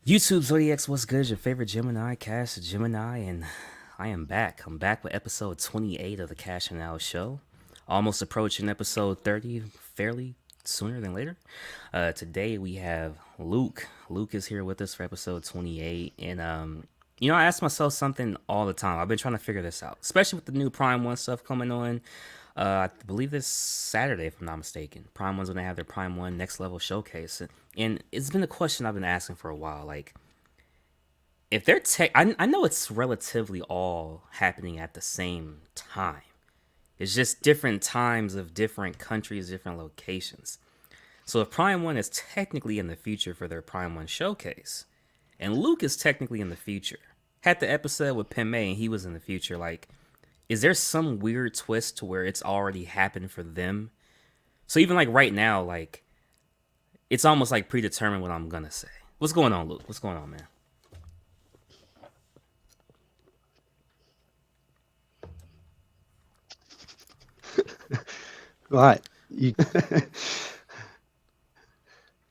YouTube Zodiacs, what's good? Your favorite Gemini, KashDaGemini, and I am back. I'm back with episode 28 of the Cash and Now show. Almost approaching episode 30 fairly sooner than later. Today we have Luke. Luke is here with us for episode 28. And, I ask myself something all the time. I've been trying to figure this out, especially with the new Prime 1 stuff coming on. I believe this Saturday, if I'm not mistaken. Prime One's gonna have their Prime One Next Level showcase, and it's been a question I've been asking for a while. Like, if they're I know it's relatively all happening at the same time. It's just different times of different countries, different locations. So if Prime One is technically in the future for their Prime One showcase, and Luke is technically in the future, had the episode with Pime and he was in the future, like, is there some weird twist to where it's already happened for them? So even like right now, like it's almost like predetermined what I'm gonna say. What's going on, Luke? What's going on, man? Right. You,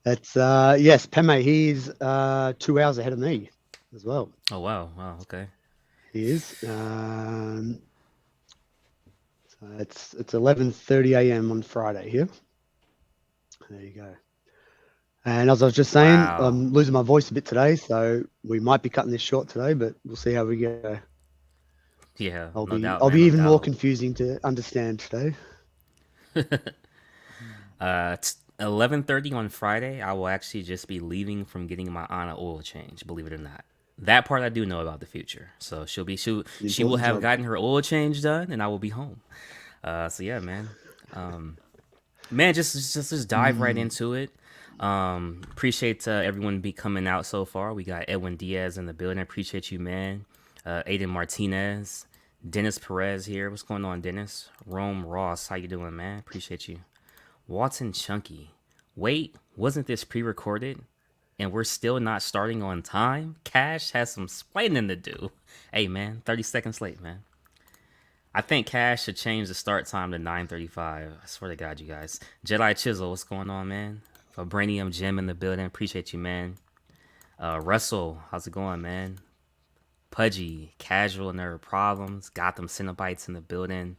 that's yes, Peme, he's 2 hours ahead of me as well. Oh wow, wow, okay. He is. So it's 11:30 a.m. on Friday here. There you go. And as I was just saying, Wow. I'm losing my voice a bit today, so we might be cutting this short today, but we'll see how we go. Yeah, I'll no be doubt, I'll man, be no even more doubt. confusing to understand today. It's 11:30 on Friday. I will actually just be leaving from getting my Anna oil change. Believe it or not, that part I do know about the future. So It's an she will important have job. gotten her oil change done, and I will be home. So yeah, man. Um, man, just dive right Mm, into it. Appreciate everyone be coming out so far. We got Edwin Diaz in the building. Appreciate you, man. Aiden Martinez, Dennis Perez here. What's going on, Dennis? Rome Ross, how you doing, man? Appreciate you. Watson Chunky. Wait, wasn't this pre-recorded? And we're still not starting on time? Cash has some explaining to do. Hey, man, 30 seconds late, man. I think Cash should change the start time to 9:35. I swear to God, you guys. Jedi Chisel, what's going on, man? Vibranium Jim in the building. Appreciate you, man. Russell, how's it going, man? Pudgy, Casual Nerd Problems. Gotham Cenobites in the building.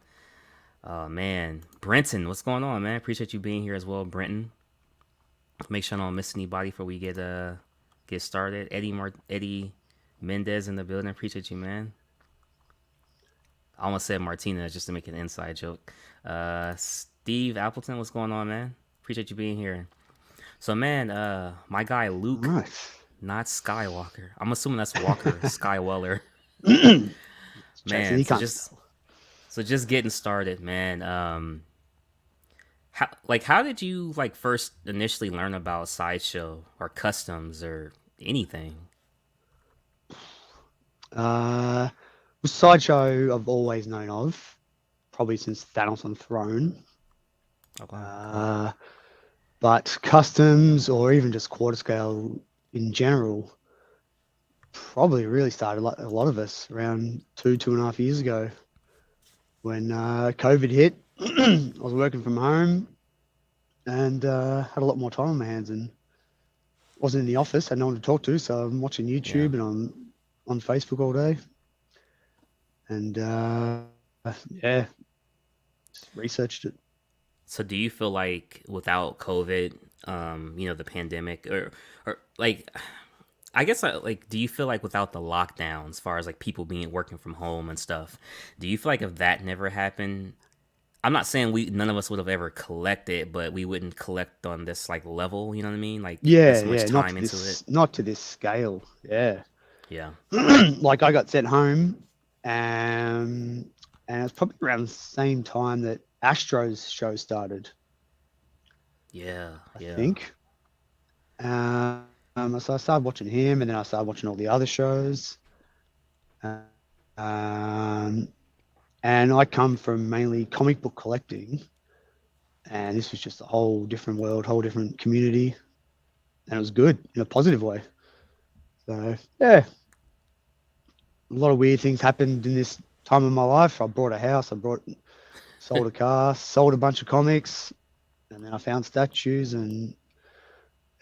Man. Brenton, what's going on, man? Appreciate you being here as well, Brenton. Make sure I don't miss anybody before we get started. Eddie Mendez in the building. Appreciate you, man. I almost said Martinez just to make an inside joke. Steve Appleton, what's going on, man? Appreciate you being here. So, man, my guy Luke, nice. not Skywalker. I'm assuming that's Walker Skyweller. Jackson, Man, you can't spell. so just getting started, man. How did you like first initially learn about sideshow or customs or anything? Uh, Sideshow I've always known of, probably since Thanos on Throne. Oh wow, okay. Uh, but customs or even just quarter scale in general probably really started like a lot of us around 2.5 years ago when COVID hit. I was working from home and had a lot more time on my hands and wasn't in the office, had no one to talk to, so I'm watching Yeah. YouTube and I'm on Facebook all day and yeah, just researched it. So do you feel like without COVID, the pandemic, or like, I guess like, do you feel like without the lockdown, as far as like people being working from home and stuff, do you feel like if that never happened, I'm not saying none of us would have ever collected, but we wouldn't collect on this like level. You know what I mean? Like Yeah, this much yeah, time into it. not to this scale. Yeah. Yeah. Like I got sent home, um, and it's probably around the same time that Astro's show started, Yeah. I Yeah. think. So I started watching him, and then I started watching all the other shows. Um, and I come from mainly comic book collecting, and this was just a whole different world, whole different community, and it was good in a positive way. So yeah, a lot of weird things happened in this time of my life. I bought a house, sold a car, sold a bunch of comics, and then I found statues, and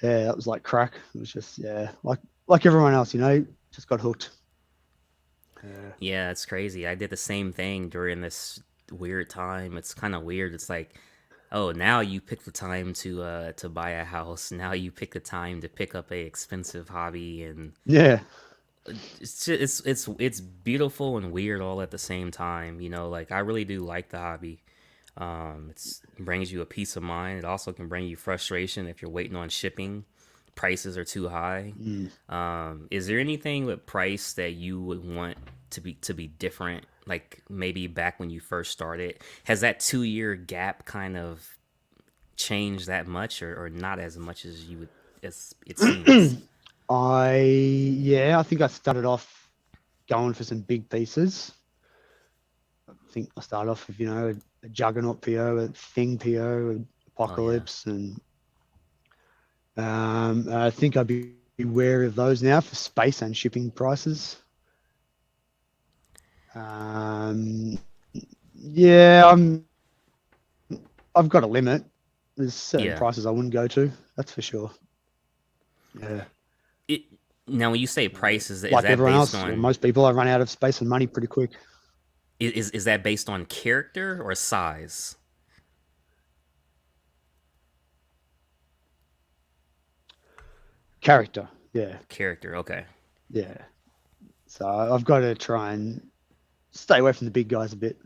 yeah, that was like crack. It was just yeah, like everyone else, just got hooked. Yeah. Yeah, it's crazy. I did the same thing during this weird time. It's kind of weird. It's like, oh, now you pick the time to buy a house. Now you pick the time to pick up a expensive hobby, and Yeah. it's beautiful and weird all at the same time. Like I really do like the hobby. It brings you a peace of mind. It also can bring you frustration if you're waiting on shipping. Prices are too high. Mm. Is there anything with price that you would want to be different? Like maybe back when you first started, has that 2 year gap kind of changed that much, or not as much as you would as it seems? I think I started off going for some big pieces. I think I started off with, a Juggernaut PO, a Thing PO, Oh yeah, Apocalypse, and I think I'd be wary of those now for space and shipping prices. Um, yeah, I've got a limit. There's certain yeah. prices I wouldn't go to. That's for sure. Yeah. It, Now, when you say price, is Like that everyone based else, or on most people, I run out of space and money pretty quick. is that based on character or size? Character. Yeah. Character, okay. Yeah. So I've got to try and stay away from the big guys a bit.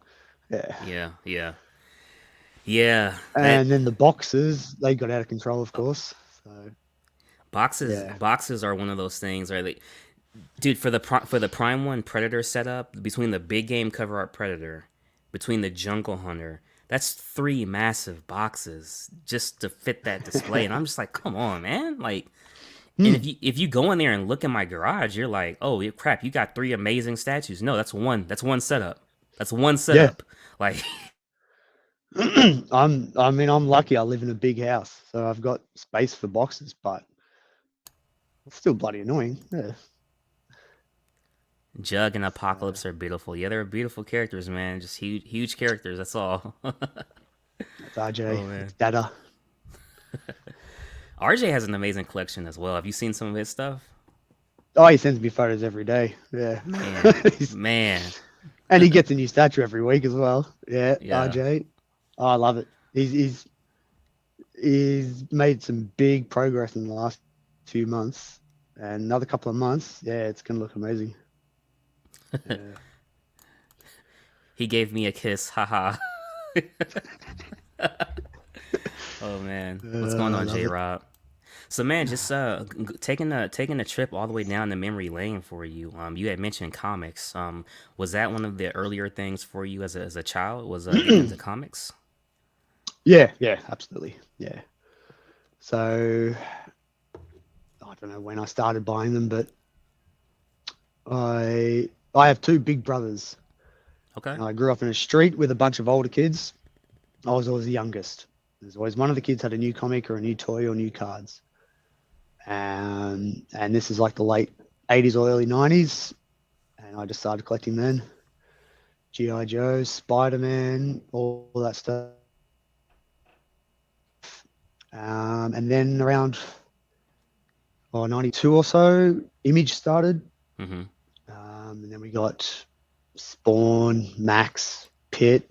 Yeah. Yeah, yeah, yeah. That And then the boxes, they got out of control, of course. So boxes yeah. boxes are one of those things, right? Like, dude, for the Prime One Predator setup, between the big game cover art Predator, between the Jungle Hunter, that's three massive boxes just to fit that display, and I'm just like, come on, man, like. And Hmm. if you go in there and look in my garage, you're like, oh crap, you got three amazing statues. No, that's one. That's one setup. That's one Yeah. setup. Like, I'm lucky I live in a big house, so I've got space for boxes, but it's still bloody annoying. Yeah. Jug and So Apocalypse are beautiful. Yeah, they're beautiful characters, man. Just huge characters. That's all. that's RJ. Oh It's man, Dada. RJ has an amazing collection as well. Have you seen some of his stuff? Oh, he sends me photos every day. Yeah. Man, man, And he gets a new statue every week as well. Yeah, yeah. RJ. Oh, I love it. He's made some big progress in the last few months. And another couple of months, yeah, it's gonna look amazing. Yeah. He gave me a kiss. Haha. Oh man, what's going I on, love J it. Rob? So man, just taking a trip all the way down the memory lane for you. You had mentioned comics. Was that one of the earlier things for you as a child? Was getting into comics? Yeah, absolutely. Yeah. So I don't know when I started buying them, but I have two big brothers. Okay. And I grew up in a street with a bunch of older kids. I was always the youngest. There's always one of the kids had a new comic or a new toy or new cards. And this is like the late 80s or early 90s. And I just started collecting then. G.I. Joe, Spider-Man, all that stuff. And then around 92 or so, Image started. Mm-hmm. And then we got Spawn, Max, Pitt,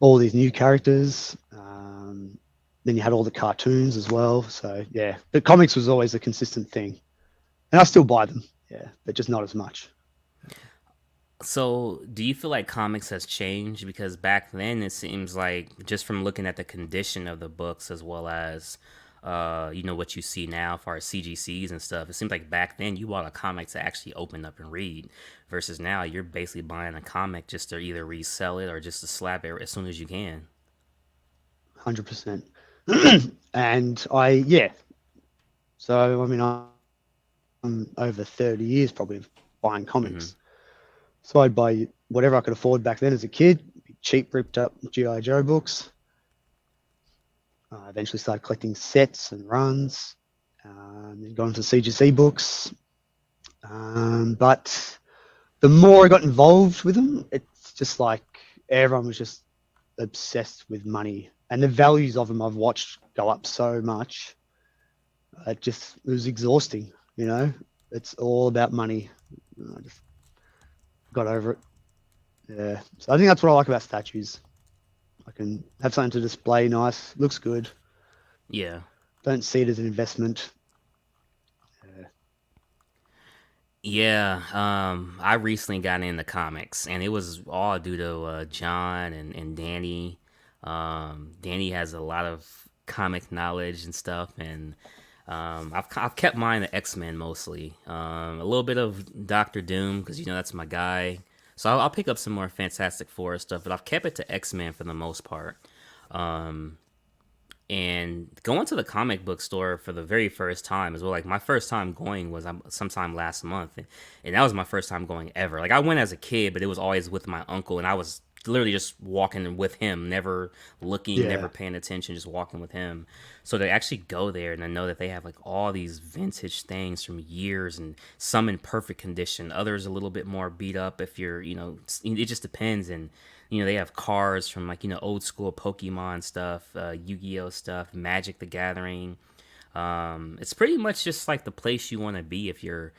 all these new characters. Then you had all the cartoons as well. So yeah, but comics was always a consistent thing, and I still buy them. Yeah, but just not as much. So, do you feel like comics has changed? Because back then, it seems like just from looking at the condition of the books as well as, what you see now for our CGCs and stuff, it seems like back then you bought a comic to actually open up and read, versus now you're basically buying a comic just to either resell it or just to slap it as soon as you can. 100%. And yeah. So I mean, I'm over 30 years probably of buying Mm-hmm. comics. So I'd buy whatever I could afford back then as a kid. Cheap, ripped up GI Joe books. I eventually started collecting sets and runs, then got into CGC books. But the more I got involved with them, it's just like everyone was just obsessed with money, and the values of them I've watched go up so much. It was exhausting, you know. It's all about money. I just got over it. Yeah. So I think that's what I like about statues. I can have something to display nice, looks good. Yeah. Don't see it as an investment. Yeah, I recently got into comics, and it was all due to John and Danny. Danny has a lot of comic knowledge and stuff, and I've kept mine to X-Men mostly. A little bit of Doctor Doom because that's my guy. So I'll pick up some more Fantastic Four stuff, but I've kept it to X-Men for the most part. And going to the comic book store for the very first time as well. Like my first time going was sometime last month, and that was my first time going ever. Like I went as a kid, but it was always with my uncle, and I was literally just walking with him, never looking, never Yeah. paying attention, just walking with him. So to actually go there and I know that they have like all these vintage things from years, and some in perfect condition, others a little bit more beat up. If you're, it just depends. And they have cars from like old school Pokemon stuff, Yu-Gi-Oh stuff, Magic the Gathering. It's pretty much just like the place you want to be if you're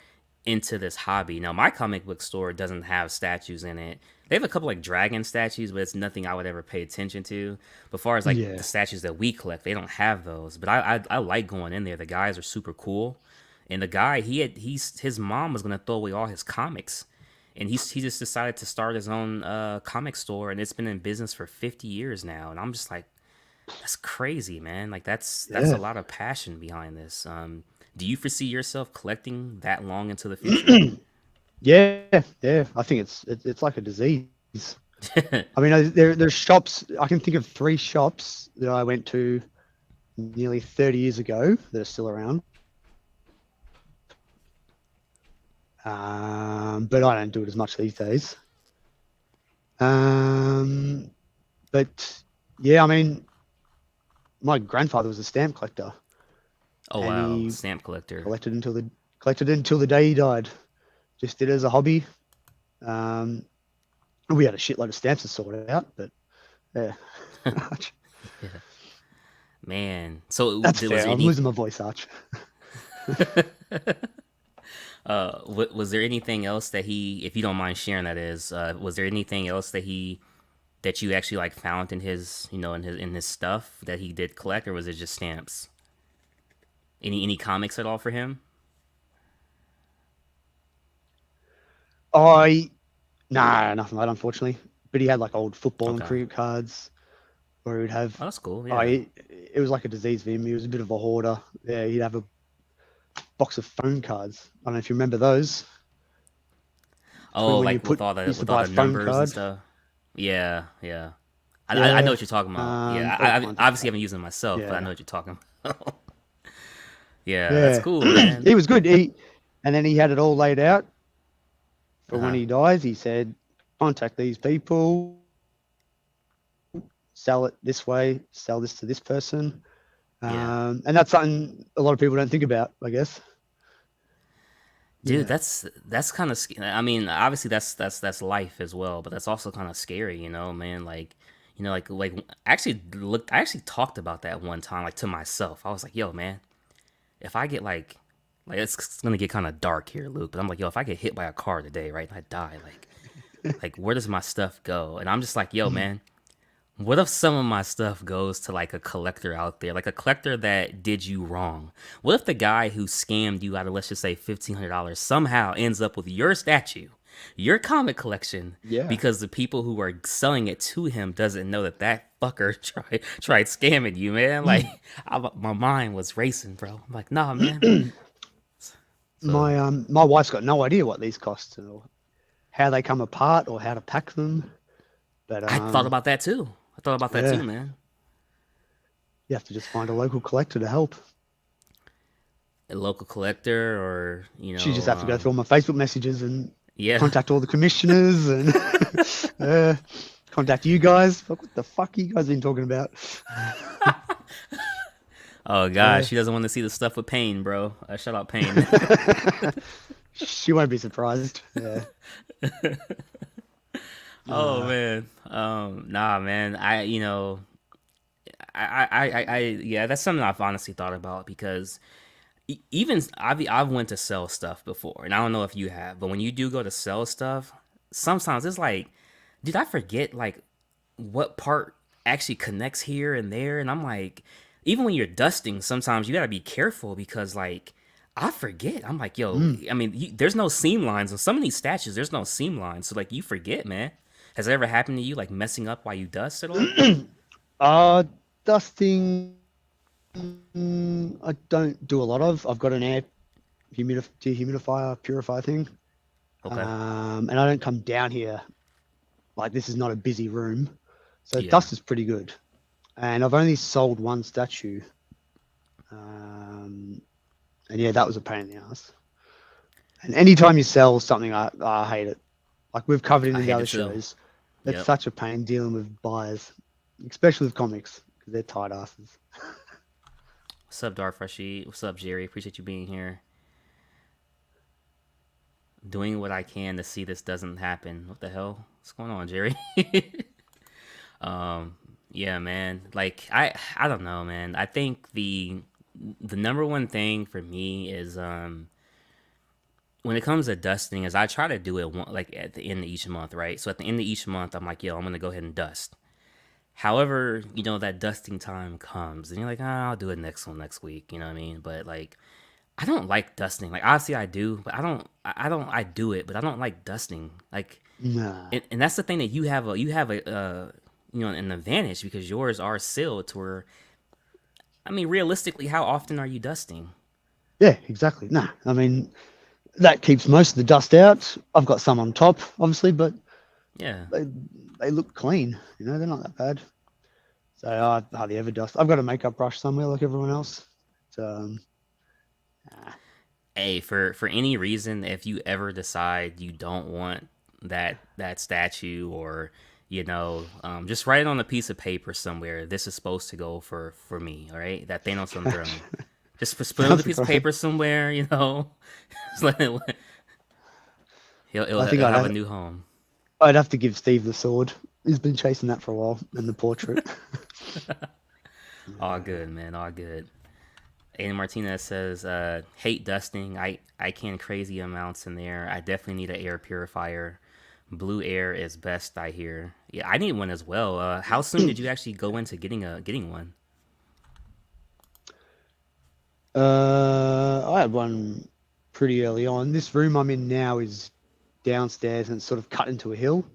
into this hobby. Now, my comic book store doesn't have statues in it. They have a couple like dragon statues, but it's nothing I would ever pay attention to. But far as like the Yeah. statues that we collect, they don't have those. But I like going in there. The guys are super cool, and the guy his mom was gonna throw away all his comics, and he just decided to start his own comic store, and it's been in business for 50 years now. And I'm just like, that's crazy, man. Like that's a Yeah. lot of passion behind this. Do you foresee yourself collecting that long into the future? Yeah. Yeah. I think it's like a disease. I mean, there's shops. I can think of 3 shops that I went to nearly 30 years ago that are still around. But I don't do it as much these days. Um, but yeah, I mean, my grandfather was a stamp collector, Oh and wow, he stamp collector. collected it until the day he died. Just did it as a hobby. Um, we had a shitload of stamps to sort it out, but yeah, Man, so that's was fair. there I'm any losing my voice, Arch. was there anything else that he, if you don't mind sharing, that is, was there anything else that you actually like found in his, in his stuff that he did collect, or was it just stamps? Any comics at all for him? I Nah, nothing like that, unfortunately. But he had like old football and Okay. cricket cards, or he would have. Oh, that's cool. Oh, Yeah. it was like a disease for him. He was a bit of a hoarder. Yeah, he'd have a box of phone cards. I don't know if you remember those. Oh, When you like with put all the used to with all buy a the phone numbers and card. stuff. Yeah, yeah. I know Yeah, what you're talking about. Yeah, all I kinds of obviously crap. haven't used them myself, but I know Yeah, what you're talking about. Yeah, that's yeah. cool, man. He was good. And then he had it all laid out Uh for when huh. he dies. He said, contact these people, sell it this way, sell this to this person. Yeah. And that's something a lot of people don't think about, I guess. Dude, Yeah. that's kind of. I mean, obviously that's life as well, but that's also kind of scary, man. Like, I actually talked about that one time, like to myself. I was like, yo, man, if I get like it's gonna get kind of dark here, Luke. But I'm like, yo, if I get hit by a car today, right, and I die, like where does my stuff go? And I'm just like, yo, man, what if some of my stuff goes to like a collector out there, like a collector that did you wrong? What if the guy who scammed you out of, let's just say, $1,500 somehow ends up with your statue, your comic collection, Yeah. because the people who are selling it to him doesn't know that fucker tried scamming you, man? Like, my mind was racing, bro. I'm like, nah, man. So My wife's got no idea what these cost or how they come apart or how to pack them. But I thought about that too. I thought about that too, yeah, man. you have to just find a local collector to help. A local collector, or She just have to go through all my Facebook messages and yeah. contact all the commissioners and contact you guys. What the fuck you guys been talking about? Oh god, Yeah. she doesn't want to see the stuff with Pain, bro. Shout out Pain. She won't be surprised. Yeah. Oh Uh, man, nah, man. I, yeah, that's something I've honestly thought about because even I've went to sell stuff before, and I don't know if you have, but when you do go to sell stuff, sometimes it's like, did I forget like what part actually connects here and there? And I'm like, even when you're dusting, sometimes you gotta be careful because like I forget. I'm like, yo, Mm. I mean, there's no seam lines on some of these statues. There's no seam lines, so like you forget, man. Has it ever happened to you, like messing up while you dust at all? uh, Dusting, I don't do a lot of. I've got an air dehumidifier purifier thing, Okay, and I don't come down here. Like this is not a busy room, so yeah, dust is pretty good. And I've only sold one statue, um, and yeah, that was a pain in the ass. And anytime you sell something, I hate it. Like we've covered it I in the hate other it too. shows. It's Yep. such a pain dealing with buyers, especially with comics, because they're tight asses. What's up, Dark Freshie? What's up, Jerry? Appreciate you being here. Doing what I can to see this doesn't happen. What the hell? What's going on, Jerry? um, yeah, man. Like I don't know, man. I think the number one thing for me is when it comes to dusting is I try to do it like at the end of each month, right? So at the end of each month, I'm like, yo, I'm gonna go ahead and dust. However, that dusting time comes, and you're like, ah, I'll do it next week. You know what I mean? But like, I don't like dusting. Like obviously I do, but I do it, but I don't like dusting. Like, Nah. and that's the thing that you have a an advantage because yours are sealed to where I mean realistically, how often are you dusting? Yeah, exactly. Nah. I mean, that keeps most of the dust out. I've got some on top, obviously, but Yeah. they they look clean. They're not that bad. So I hardly ever dust. I've got a makeup brush somewhere like everyone else. So nah. Hey, for any reason, if you ever decide you don't want that statue or just write it on a piece of paper somewhere. This is supposed to go for me, all right? That Thanos throne. Just put it on a Sounds piece of right. paper somewhere, Just let it, I think it'll have a new home. I'd have to give Steve the sword. He's been chasing that for a while, and the portrait. All good, man. All good. Aiden Martinez says, hate dusting. I can crazy amounts in there. I definitely need an air purifier. Blue air is best, I hear. Yeah, I need one as well. How soon did you actually go into getting one? I had one pretty early on. This room I'm in now is downstairs and it's sort of cut into a hill,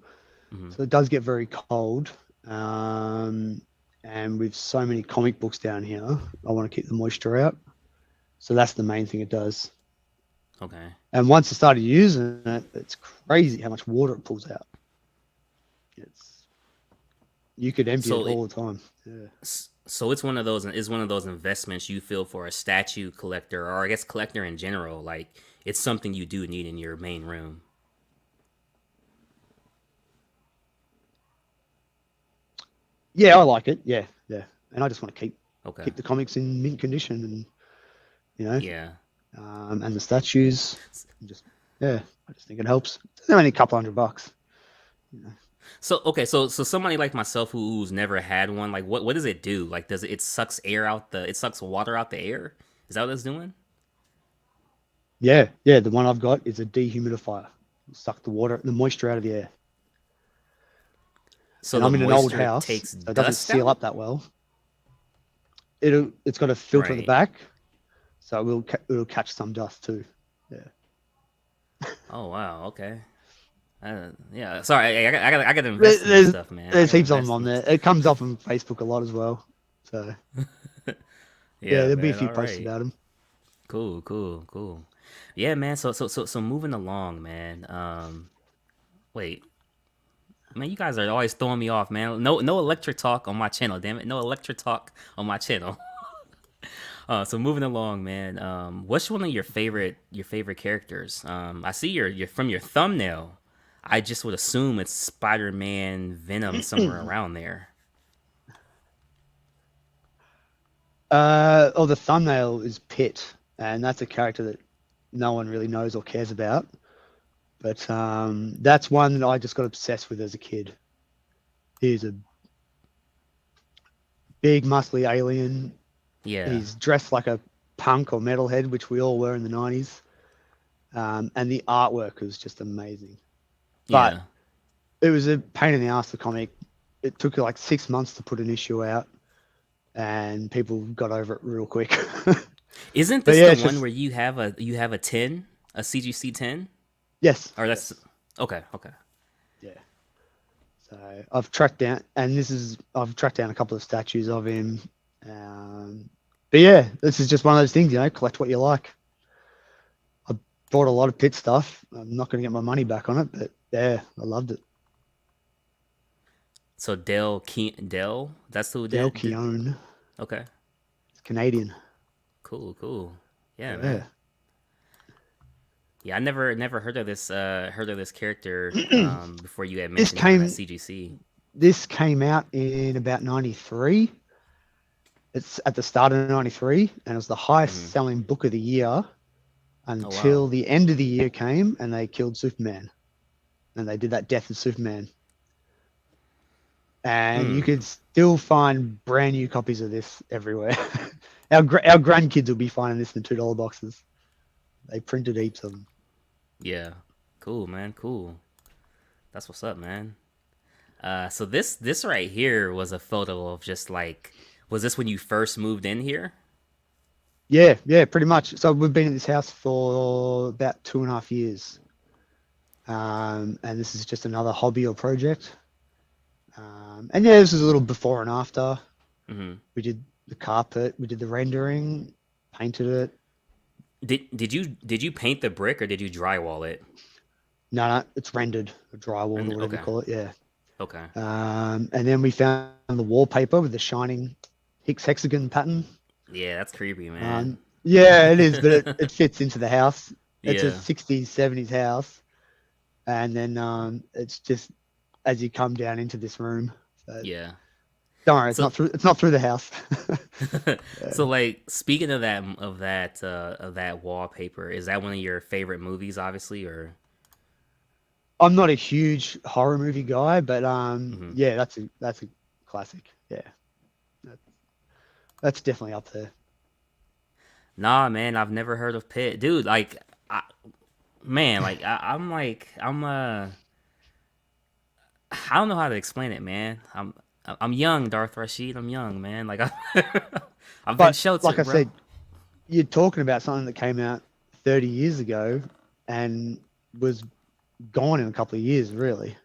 Hmm. so it does get very cold. Um, and with so many comic books down here, I want to keep the moisture out. So that's the main thing it does. Okay. And once I started using it, it's crazy how much water it pulls out. It's You could empty it So all the time. Yeah. so it's one of those investments you feel for a statue collector or I guess collector in general. Like it's something you do need in your main room. Yeah, I like it. Yeah, yeah. And I just want to Okay. keep the comics in mint condition, and you know, Yeah. and the statues. Just yeah, I just think it helps. It's only a couple $100. You know. So okay, so somebody like myself who's never had one, like what does it do? Like does it sucks air out it sucks water out the air? Is that what it's doing? Yeah, yeah. The one I've got is a dehumidifier. Suck the moisture out of the air. So And the I'm in an old moisture house, takes so it doesn't dust seal out? up that well. It's got a filter at the Right. back, so it'll catch some dust too. Yeah. Oh wow, okay. Yeah, sorry, I got to There- invest in this There's stuff, man. I there's got to heaps of them invest on in this there. stuff. It comes up on Facebook a lot as well. So yeah, Yeah, there'll be a man. few All posts right. about them. Cool, cool, cool. Yeah, man. So moving along, man. Wait, man. You guys are always throwing me off, man. No electric talk on my channel. Damn it. No electric talk on my channel. So moving along, man. What's one of your favorite characters? I see your from your thumbnail. I just would assume it's Spider-Man, Venom, somewhere around there. The thumbnail is Pit, and that's a character that no one really knows or cares about. But that's one that I just got obsessed with as a kid. He's a big, muscly alien. Yeah. He's dressed like a punk or metalhead, which we all were in the 90s. And the artwork was just amazing. But Yeah. it was a pain in the ass, the comic. It took like 6 months to put an issue out, and people got over it real quick. Isn't But this yeah, the it's one just, where you have a 10, a CGC 10? yes, Or that's yes, okay, okay. yeah. So I've tracked down, and I've tracked down a couple of statues of him. But yeah, this is just one of those things, collect what you like. I bought a lot of pit stuff. I'm not going to get my money back on it, but yeah, I loved it. So Dell, that's who Del did. Keown, Okay, it's Canadian. cool, cool. Yeah, man. Yeah. Yeah, I never heard of this character before you had This mentioned him in that came CGC. this came out in about 93. It's at the start of 93, and it was the highest Hmm. selling book of the year Oh wow. until the end of the year came and they killed Superman. And they did that Death of Superman. And you Hmm. could still find brand new copies of this everywhere. Our grandkids will be finding this in $2 boxes. They printed heaps of them. Yeah. Cool, man. Cool. That's what's up, man. So this right here was a photo of just like, was this when you first moved in here? Yeah, yeah, pretty much. So we've been at this house for about 2.5 years. And this is just another hobby or project. And yeah, this is a little before and after. Hmm. We did the carpet, we did the rendering, painted it. Did you paint the brick or did you drywall it? No, no, it's rendered, or drywalled, or whatever you Okay. call it. Yeah. Okay. And then we found the wallpaper with the shining hexagon pattern. Yeah, that's creepy, man. Yeah, it is, but it fits into the house. It's a Yeah. 60s, 70s house. And then it's just as you come down into this room. So Yeah. don't worry, So it's not through the house. so like speaking of that wallpaper, is that one of your favorite movies, obviously, or I'm not a huge horror movie guy, but hmm. yeah, that's a classic. Yeah, that, that's definitely up there. Nah, man, I've never heard of Pit. Dude, like man, like I don't know how to explain it, man. I'm young, Darth Rashid. I'm young, man. Like I've been But like I sheltered, bro. said, you're talking about something that came out 30 years ago and was gone in a couple of years, really.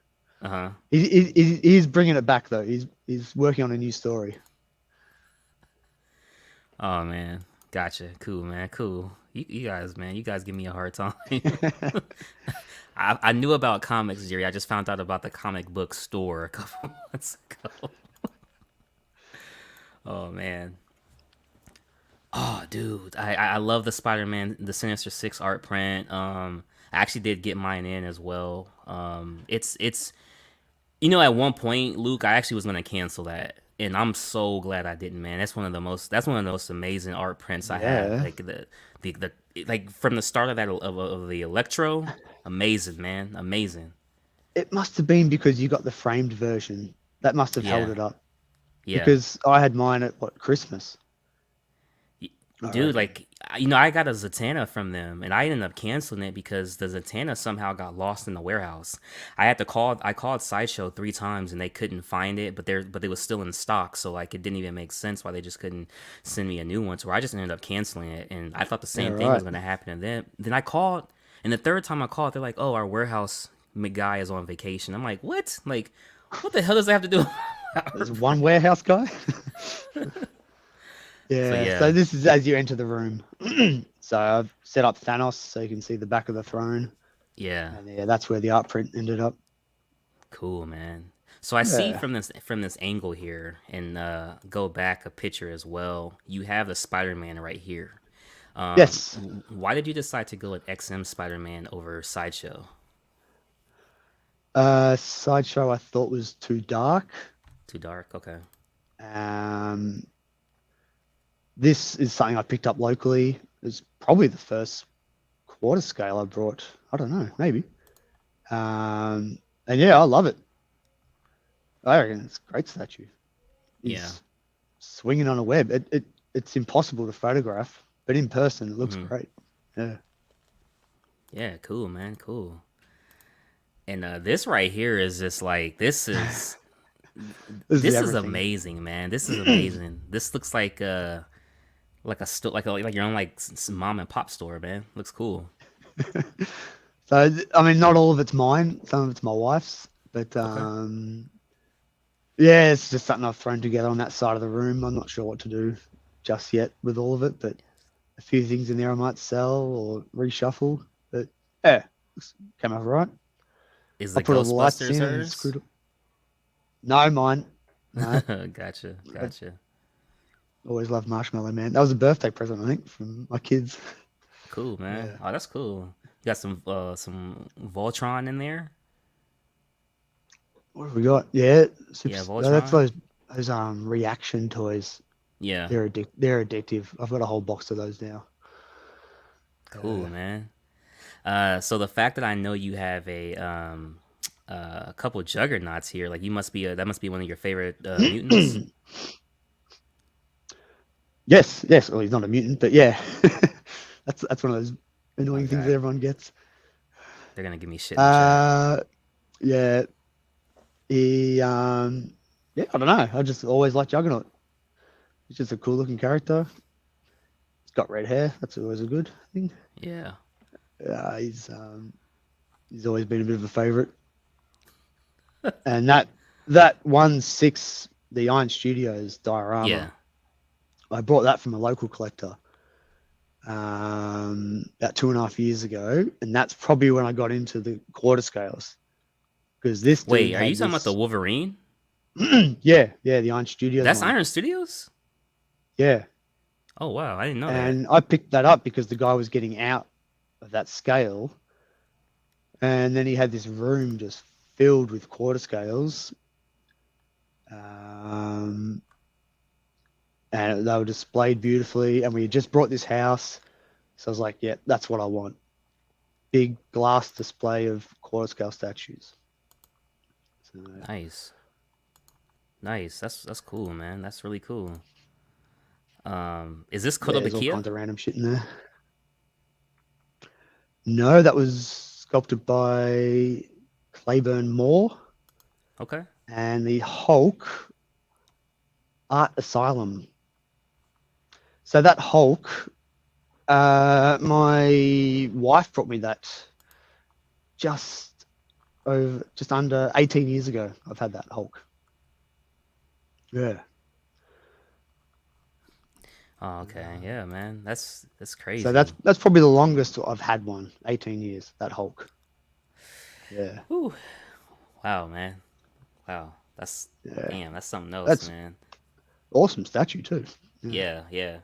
Uh-huh. He's bringing it back though. He's working on a new story. Oh man. Gotcha. Cool, man. Cool. You guys, man, you guys give me a hard time. I knew about comics, Jerry. I just found out about the comic book store a couple months ago. Oh man. Oh dude. I love the Spider-Man, the Sinister Six art print. I actually did get mine in as well. It's at one point, Luke, I actually was gonna cancel that. And I'm so glad I didn't, man. That's one of the most amazing art prints I have. Yeah, Like the like from the start of that of the Electro, amazing, man, amazing. it must have been because you got the framed version. That must have held Yeah, it up yeah. because I had mine at what, Christmas, I Dude, reckon. like I got a Zatanna from them, and I ended up canceling it because the Zatanna somehow got lost in the warehouse. I called Sideshow 3 times, and they couldn't find it, but it was still in stock, so like it didn't even make sense why they just couldn't send me a new one. So I just ended up canceling it, and I thought the Yeah, same thing was right. gonna happen to them. Then I called, and the third time I called, they're like, "Oh, our warehouse guy is on vacation." I'm like, "What? Like, what the hell does that have to do with our There's one warehouse guy. So Yeah, so yeah, this is as you enter the room. So I've set up Thanos so you can see the back of the throne, yeah. and yeah, that's where the art print ended up. Cool, man. So I see Yeah. from this angle here, and go back a picture as well. You have the Spider-Man right here. Yes. Why did you decide to go with XM Spider-Man over Sideshow? Sideshow I thought was too dark. Too dark. Okay. Um, this is something I picked up locally. It's probably the first quarter scale I brought. I don't know, maybe. And yeah, I love it. I reckon it's a great statue. Yeah. He's swinging on a web. It's impossible to photograph. but in person it looks Hmm. great. Yeah, Yeah, cool, man, cool. And this right here is just like this is this is everything. amazing, man. This is amazing. This looks like a store, like your own like mom and pop store, man. Looks cool. So I mean, not all of it's mine. Some of it's my wife's, but Okay. yeah, it's just something I've thrown together on that side of the room. I'm not sure what to do just yet with all of it, but a few things in there I might sell or reshuffle. But yeah, came out all right. Is I the put all the lights Ghostbusters in and hers? screwed it. No, mine. No, Gotcha, I've gotcha. always loved Marshmallow Man. That was a birthday present, I think, from my kids. Cool, man. Yeah. Oh, that's cool. You got some Voltron in there. What have we got? Yeah, Yeah, that's Voltron. those reaction toys. Yeah, They're addictive. I've got a whole box of those now. cool, Yeah. man. So the fact that I know you have a couple juggernauts here, like you must be that must be one of your favorite mutants. Yes, yes. Well, he's not a mutant, but yeah, that's one of those annoying things that Okay, everyone gets. they're gonna give me shit in the chat. Uh, yeah, he yeah. I don't know. I just always liked Juggernaut. He's just a cool looking character. He's got red hair. That's always a good thing. Yeah. Uh, he's um, he's always been a bit of a favorite. And that 1/6, the Iron Studios Yeah. diorama, I bought that from a local collector about 2.5 years ago, and that's probably when I got into the quarter scales because this dude Wait, are you had talking about the this. Wolverine? Yeah, the Iron Studios That's one. Iron Studios? Yeah, Oh wow, I didn't know that. and I picked that up because the guy was getting out of that scale, and then he had this room just filled with quarter scales, um, and they were displayed beautifully. And we had just brought this house, so I was like, "Yeah, that's what I want." Big glass display of quarter scale statues. So Nice. Nice. That's cool, man. That's really cool. Is this yeah, there's all Kotobukiya? kinds of random shit in there. No, that was sculpted by Claiborne Moore Okay. and the Hulk Art Asylum. So that Hulk, my wife brought me that just under 18 years ago. I've had that Hulk. Yeah. Oh, okay. Yeah, man. That's So crazy. that's probably the longest I've had one. 18 years. That Hulk. Yeah. Whew. Wow, man. Wow. That's Yeah. damn. That's something else, That's man. awesome statue too. Yeah. Yeah, yeah.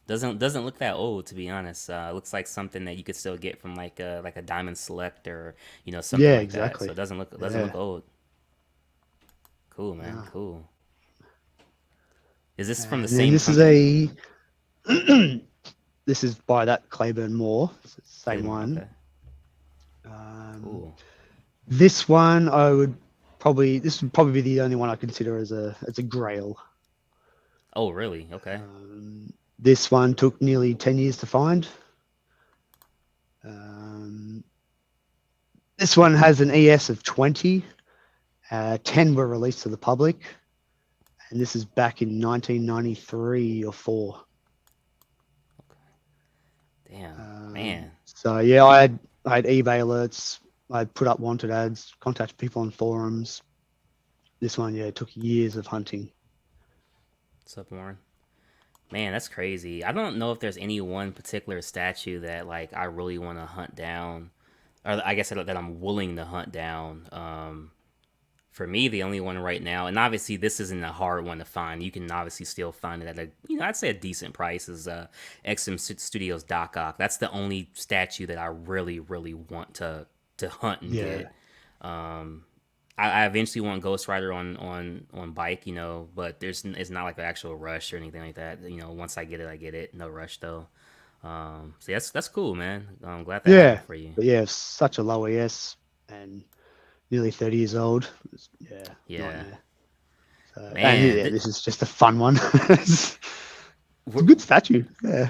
Doesn't look that old to be honest. Looks like something that you could still get from like a Diamond Select or something Yeah, like that. So exactly. it doesn't look Yeah. old. Cool, man. Yeah. Cool. Is this from the And then same this is company? a this is by that Claiborne Moore. It's the same Claymore. one. Okay. Um, Cool. this one this would probably be the only one I consider as a grail. Oh, really? Okay. This one took nearly 10 years to find. Um, this one has an ES of 20. 10 were released to the public, and this is back in 1993 or 4. Damn, man. So yeah, I had eBay alerts. I put up wanted ads, contacted people on forums. This one, yeah, took years of hunting. What's up, Warren? Man, that's crazy. I don't know if there's any one particular statue that like I really want to hunt down, or I guess that I'm willing to hunt down. For me, the only one right now, and obviously this isn't a hard one to find. You can obviously still find it at a, I'd say a decent price. Is XM Studios Doc Ock. That's the only statue that I really, really want to hunt and Yeah, get. Um, I eventually want Ghost Rider on bike, but it's not like an actual rush or anything like that. Once I get it, I get it. No rush though. So that's cool, man. I'm glad that yeah, happened for you. but yeah, such a low ES and nearly 30 years old. Yeah, Yeah, nightmare. So, and man. yeah, this is just a fun one. It's a good statue. Yeah.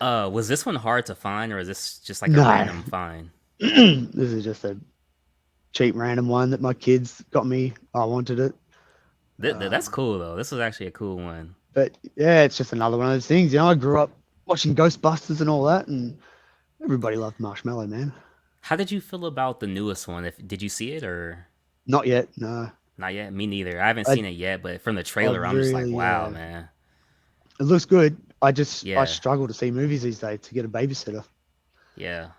Was this one hard to find, or is this just like a No, random find? this is just a cheap random one that my kids got me. I wanted it. That's cool though. This was actually a cool one. But yeah, it's just another one of those things. I grew up watching Ghostbusters and all that, and everybody loved Marshmallow Man. How did you feel about the newest one? If did you see it or Not yet, no. not yet? Me neither. I haven't I seen it yet, but from the I trailer, I'm just like, really wow, man. it looks good. I Yeah, struggle to see movies these days to get a babysitter. yeah.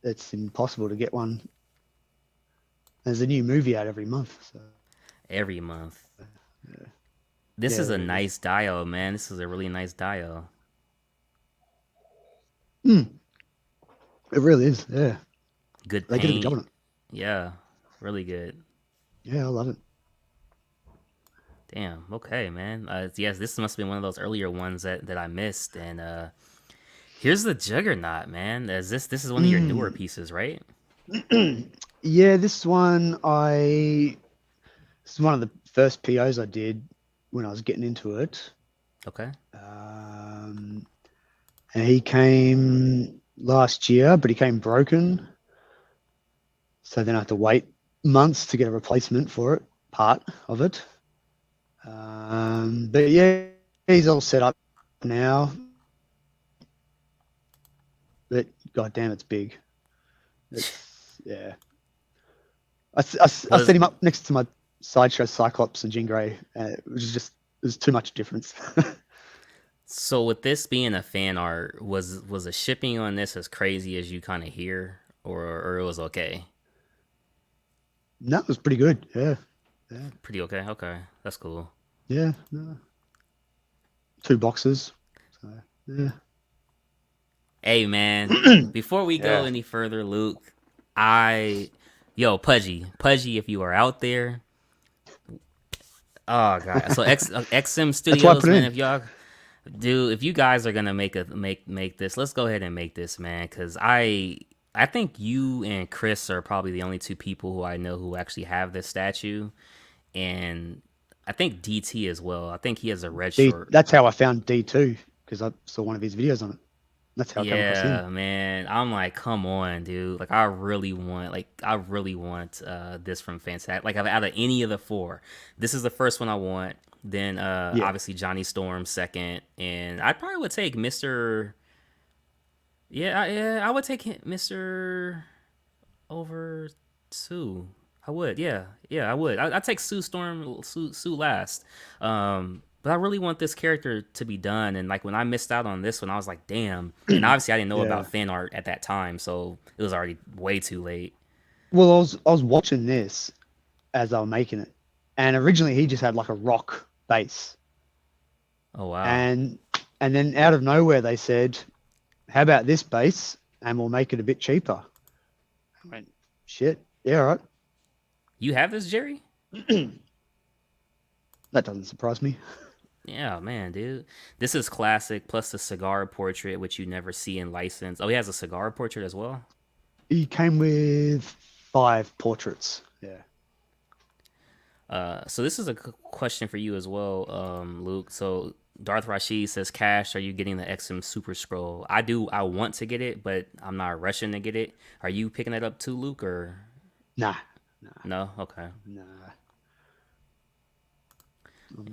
It's impossible to get one. There's a new movie out every month, so Every month. This yeah, is a there is. nice dial, man. This is a really nice dial. Hmm, it really is. Yeah, Good they did a good job paint. on it. Yeah, really good. Yeah, I love it. Damn. Okay, man. Yes, this must have been one of those earlier ones that I missed. And here's the Juggernaut, man. This is one of your newer Mm. pieces, right? Yeah, this is one of the first POs I did when I was getting into it. Okay. Um, and he came last year, but he came broken. So then I had to wait months to get a replacement for it, part of it. But yeah, he's all set up now. But goddamn, it's big. It's yeah. I Was set him up next to my sideshow Cyclops and Jean Grey, and it was just there's too much difference. so with this being a fan art, was the shipping on this as crazy as you kind of hear, or it was okay? No, it was pretty good. Yeah, yeah, Pretty okay. Okay, that's cool. yeah. No. Two boxes. So yeah, Hey, man. Before we go yeah. any further, Luke, Pudgy, if you are out there, oh god. So XM That's why I Studios, put it man. in. If you guys are gonna make this, let's go ahead and make this, man. Cause I think you and Chris are probably the only two people who I know who actually have this statue, and I think DT as well. I think he has a red D. short. That's how I found D2 because I saw one of his videos on it. That's how I came across him. Yeah, man. I'm like, come on, dude. Like, I really want this from Fantastic. Like, out of any of the four, this is the first one I want. Then, Yeah. obviously Johnny Storm second, and I probably would take Mister. Yeah, I would take Mister over Sue. I would, I would. I'd take Sue last. But I really want this character to be done, and like when I missed out on this one, I was like, damn. And obviously, I didn't know Yeah. about fan art at that time, so it was already way too late. Well, I was watching this as they were making it, and originally he just had like a rock base, Oh wow, and then out of nowhere they said, "How about this base, and we'll make it a bit cheaper." I went, "Shit, yeah, all right." you have this, Jerry? That doesn't surprise me. Yeah, man, dude. This is classic. Plus the cigar portrait, which you never see in license. Oh, he has a cigar portrait as well. He came with 5 portraits. Yeah. So this is a question for you as well, Luke. So Darth Rashid says, "Cash, are you getting the XM Super Scroll?" I do. I want to get it, but I'm not rushing to get it. Are you picking that up too, Luke, or Nah, nah, no? Okay, nah.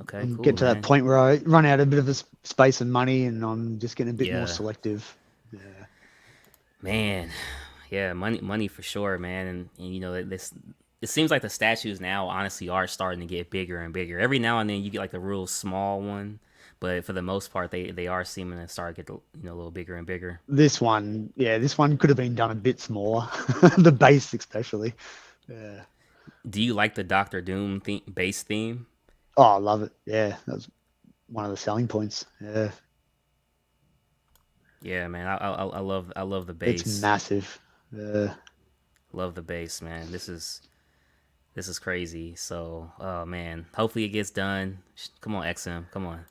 okay, I'm cool, getting to that man. point where I run out a bit of space and money, and I'm just getting a bit more Yeah, selective. Yeah. man. Yeah, money for sure, man. And this. It seems like the statues now, honestly, are starting to get bigger and bigger. Every now and then, you get like the real small one, but for the most part, they are seeming to start to get a little bigger and bigger. This one could have been done a bit smaller. The base, especially. Yeah. Do you like the Doctor Doom base theme? Oh, I love it. Yeah, that was one of the selling points. Yeah, Yeah, man. I love the it's bass. massive. Yeah. Love the bass, man. This is crazy. So, oh man. Hopefully it gets done. Come on, XM. Come on.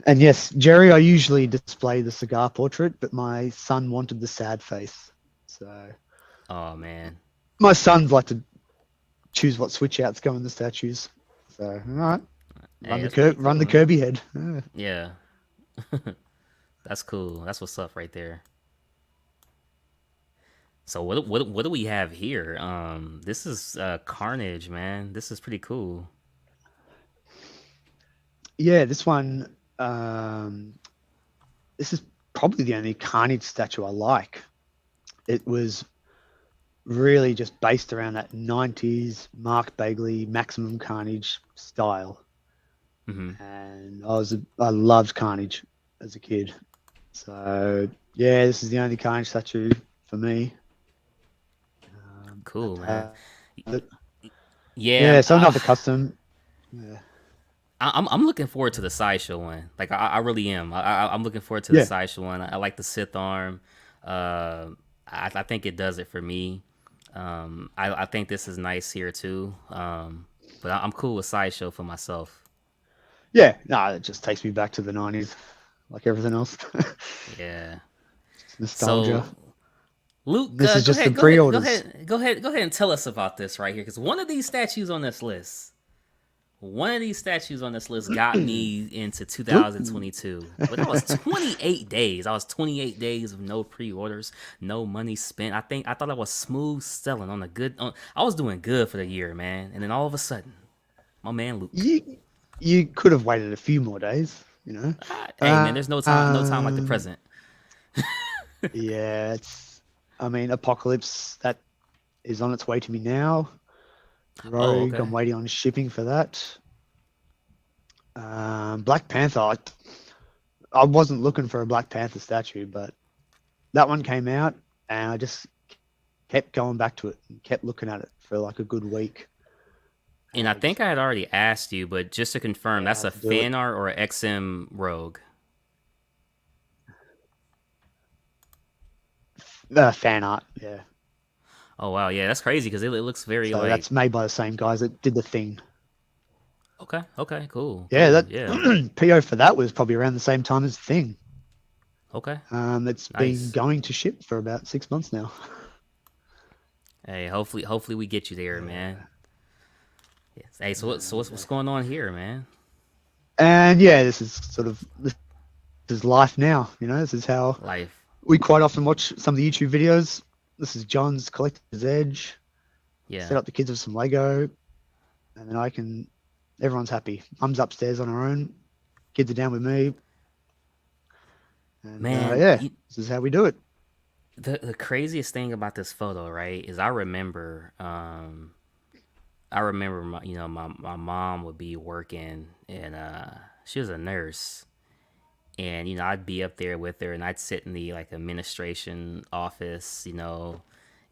And yes, Jerry, I usually display the cigar portrait, but my son wanted the sad face. So Oh man. my sons like to choose what switch outs go in the statues. So all right, Hey, that's pretty run cool, the man. Kirby head. Yeah. Yeah. That's cool. That's what's up right there. So what do we have here? This is Carnage, man. This is pretty cool. Yeah, this one. This is probably the only Carnage statue I like. It was really just based around that 90s Mark Bagley Maximum Carnage style. Hmm. And I loved Carnage as a kid. So yeah, this is the only Carnage statue for me. Cool, man. Uh, but Yeah, yeah, so another custom. Yeah. I'm looking forward to the sideshow one. Like I really am. I'm looking forward to the Yeah. sideshow one. I like the Sith arm. Uh, I think it does it for me. I think this is nice here too. But I'm cool with sideshow for myself. Yeah. No, it just takes me back to the 90s, like everything else. Yeah. Nostalgia. So Luke, This is go just the ahead, go ahead, go pre-orders. ahead, go ahead, go ahead and tell us about this right here, because one of these statues on this list got me into Ooh. 2022. But that was 28 days. I was 28 days of no pre-orders, no money spent. I thought I was smooth selling on a good. I was doing good for the year, man. And then all of a sudden, my man Luke. You could have waited a few more days, you know. Hey, man, there's no time like the Um, present. yeah, I mean, Apocalypse, that is on its way to me now. Oh, Rogue, okay. I'm waiting on shipping for that. Black Panther, I wasn't looking for a Black Panther statue, but that one came out, and I just kept going back to it and kept looking at it for like a good week. And I And think I had already asked you, but just to confirm, yeah, I that's had a to do it. fan art or a XM Rogue. Fan art, yeah. Oh wow, yeah, that's crazy because it looks very So like that's made by the same guys that did the thing. okay, okay, cool, Yeah, cool, that yeah, PO for that was probably around the same time as the thing. okay, It's been nice. going to ship for about 6 months now. Hey, hopefully we get you there, man. Yeah. Yes. Hey, what's going on here, man? And yeah, this is life now. You know, this is how Life, we quite often watch some of the YouTube videos. This is John's Collector's Edge. yeah, Set up the kids with some Lego, and then everyone's happy. Mum's upstairs on her own. Kids are down with me. And man. yeah, this is how we do it. The craziest thing about this photo, right, is I remember my mom would be working and she was a nurse. And I'd be up there with her and I'd sit in the like administration office,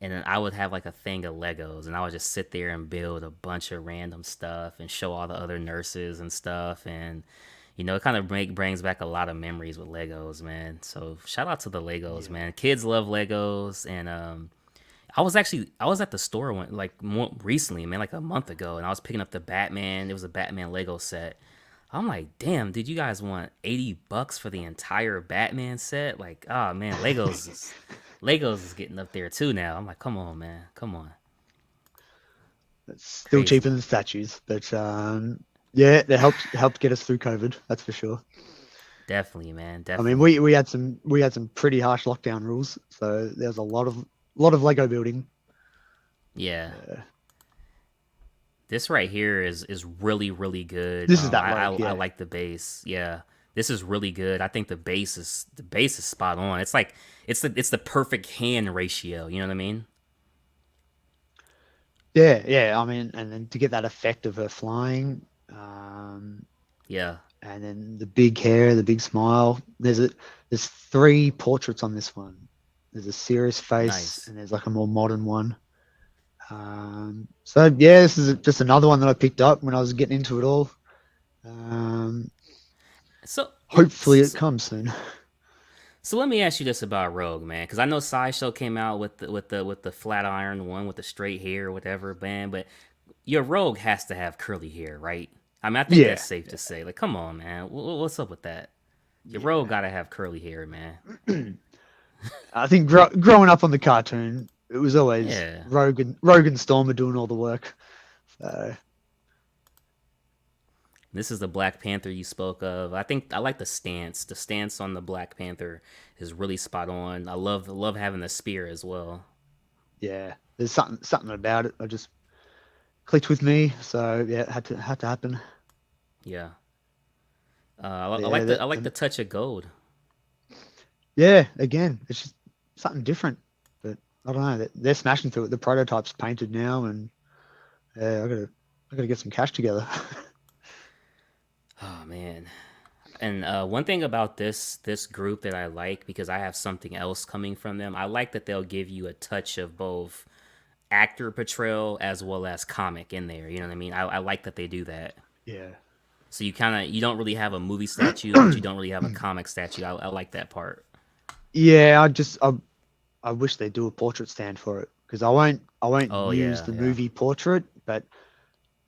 and then I would have like a thing of Legos and I would just sit there and build a bunch of random stuff and show all the other nurses and stuff. And it kind of brings back a lot of memories with Legos, man. So shout out to the Legos, Yeah. man. Kids love Legos. And I was at the store like more recently, man, like a month ago, and I was picking up the Batman. It was a Batman Lego set. I'm like, damn, did you guys want $80 for the entire Batman set? Like, oh man, Legos is getting up there too now. I'm like, come on, man, come on, It's still cheaper crazy. than statues, but yeah, it helped get us through COVID. That's for sure. Definitely, man, I mean, definitely. we had some pretty harsh lockdown rules, so there was a lot of Lego building. Yeah, Uh, this right here is really really good. this is that Rogue, I yeah, like the base. Yeah, this is really good. I think the base is spot on. It's like it's the perfect hand ratio. You know what I mean? yeah. I mean, and then to get that effect of her flying, Yeah, and then the big hair, the big smile. There's three portraits on this one. There's a serious face, nice. and there's like a more modern one. So yeah, this is just another one that I picked up when I was getting into it all. Um, So hopefully it comes soon. so let me ask you this about Rogue, man, because I know Sideshow came out with the flat iron one with the straight hair or whatever, man. But your Rogue has to have curly hair, right? I mean, I think that's Yeah, safe to say. Like, come on, man, what's up with that? Your Rogue yeah. gotta have curly hair, man. I think growing up on the cartoon, it was always Yeah, Rogue and Storm are doing all the work. So This is the Black Panther you spoke of. I think I like the stance. The stance on the Black Panther is really spot on. I love having the spear as well. Yeah, there's something about it. I just clicked with me, so yeah, it had to happen. Yeah. I Yeah, like the I that, like the and touch of gold. yeah, again, it's just something different. But I don't know. They're smashing through it. The prototype's painted now, and yeah, I gotta get some cash together. Oh man. And one thing about this group that I like, because I have something else coming from them, I like that they'll give you a touch of both actor portrayal as well as comic in there. You know what I mean? I like that they do that. Yeah. So you don't really have a movie statue, but you don't really have a comic statue. I like that part. Yeah, I wish they do a portrait stand for it because I won't Oh use yeah, the yeah. movie portrait, but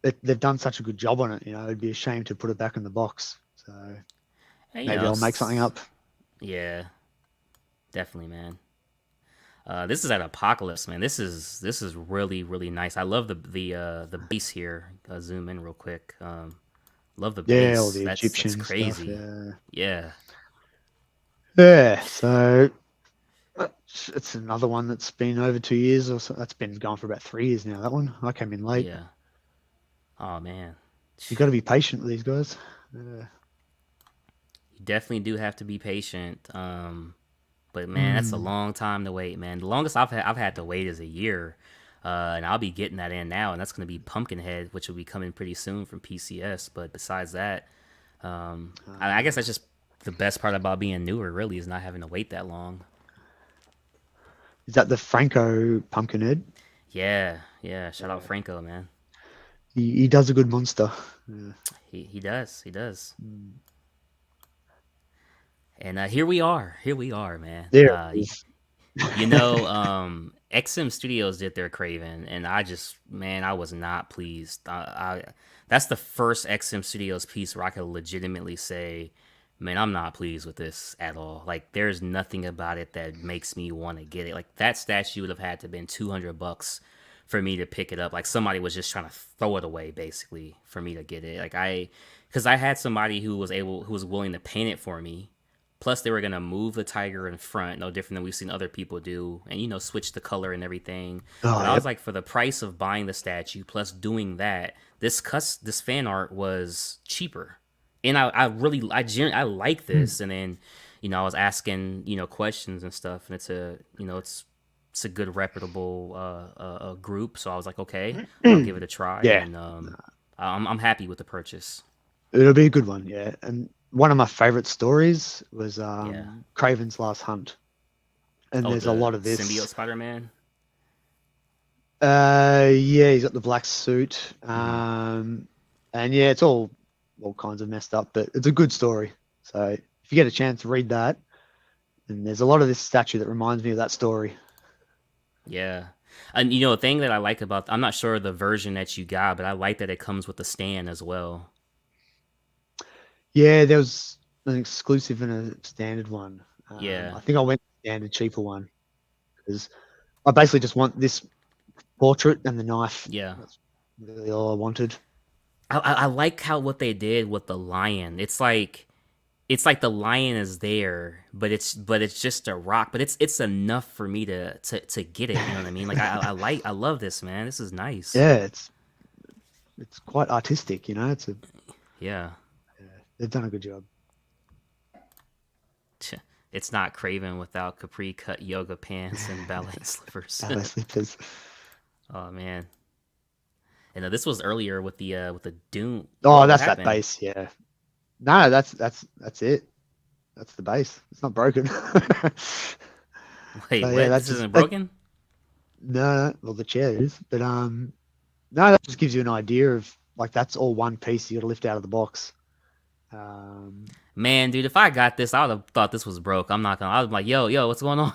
they've done such a good job on it. It'd be a shame to put it back in the box. So And maybe I'll make something up. yeah, definitely, man. This is at Apocalypse, man. This is really really nice. I love the base here. Zoom in real quick. Love the Yeah, all base. the That's Egyptian stuff. crazy. Yeah. Yeah, Yeah. So it's another one that's been over 2 years or so. That's been going for about 3 years now. That one I came in late. yeah. Oh man, You got to be patient with these guys. Yeah. you definitely do have to be patient. But man, that's a Mm. long time to wait, man. The longest I've had to wait is a year, and I'll be getting that in now, and that's gonna be Pumpkinhead, which will be coming pretty soon from PCS. But besides that, I guess that's just the best part about being newer, really, is not having to wait that long. Is that the Franco Pumpkinhead? Yeah, yeah. Shout out Yeah. Franco, man. He does a good monster. Yeah. He does. Mm. And here we are, man. There it is. XM Studios did their Craven, and man, I was not pleased. That's the first XM Studios piece where I could legitimately say, man, I'm not pleased with this at all. Like, there's nothing about it that makes me want to get it. Like, that statue would have had to have been $200 for me to pick it up. Like, somebody was just trying to throw it away, basically, for me to get it. Because I had somebody who was willing to paint it for me. Plus, they were gonna move the tiger in front, no different than we've seen other people do, and switch the color and everything. Oh, But I was yep. like, for the price of buying the statue plus doing that, this fan art was cheaper, and I like Mm. this. And then, I was asking questions and stuff, and it's a good reputable group, so I was like, okay, I'll give it a try, Yeah, and I'm happy with the purchase. it'll be a good one. Yeah, and one of my favorite stories was Yeah. Craven's Last Hunt, and Oh, there's a the lot of symbiote this. Spider-Man. Yeah, he's got the black suit, Mm-hmm. and yeah, it's all kinds of messed up, but it's a good story. So if you get a chance, read that. And there's a lot of this statue that reminds me of that story. Yeah. And a thing that I like about I'm not sure the version that you got, but I like that it comes with a stand as well. Yeah, there was an exclusive and a standard one. Yeah. I think I went standard cheaper one because I basically just want this portrait and the knife. Yeah. That's really all I wanted. I like how what they did with the lion. It's like the lion is there, but it's just a rock. But it's enough for me to get it. You know what I mean? Like I love this, man. This is nice. Yeah, it's quite artistic. Yeah. They've done a good job. It's not Craven without capri cut yoga pants and ballet slippers. Ballet slippers. Oh man. And this was earlier with the Doom. Oh, What that's that happened? base. Yeah. No, that's it. That's the base. It's not broken. Wait, So yeah, what? that's This just isn't that. broken? No, well the chair is, but no, that just gives you an idea of like that's all one piece you got to lift out of the box. Um, Man, dude, if I got this, I would have thought this was broke. I'm not gonna. I was like, yo, what's going on?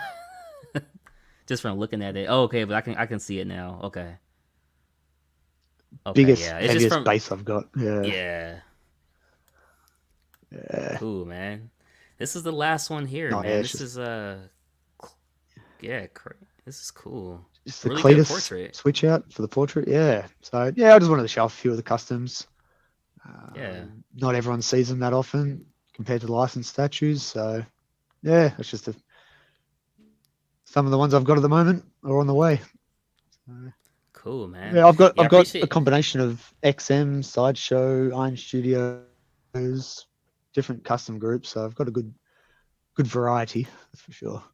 Just from looking at it. Oh, okay, but I can see it now. Okay, okay, biggest, yeah. It's just heaviest from base I've got. Yeah, yeah. yeah. Cool, man. This is the last one here, Oh yeah, man. it's This just is yeah, this is cool. just the Really good Cletus portrait. switch out for the portrait. Yeah. So yeah, I just wanted to show off a few of the customs. Yeah. Not everyone sees them that often compared to licensed statues. So yeah, it's just some of the ones I've got at the moment are on the way. So, Cool, man. yeah, Yeah, I I've got a appreciate. combination of XM, Sideshow, Iron Studios, different custom groups. So I've got a good variety, that's for sure.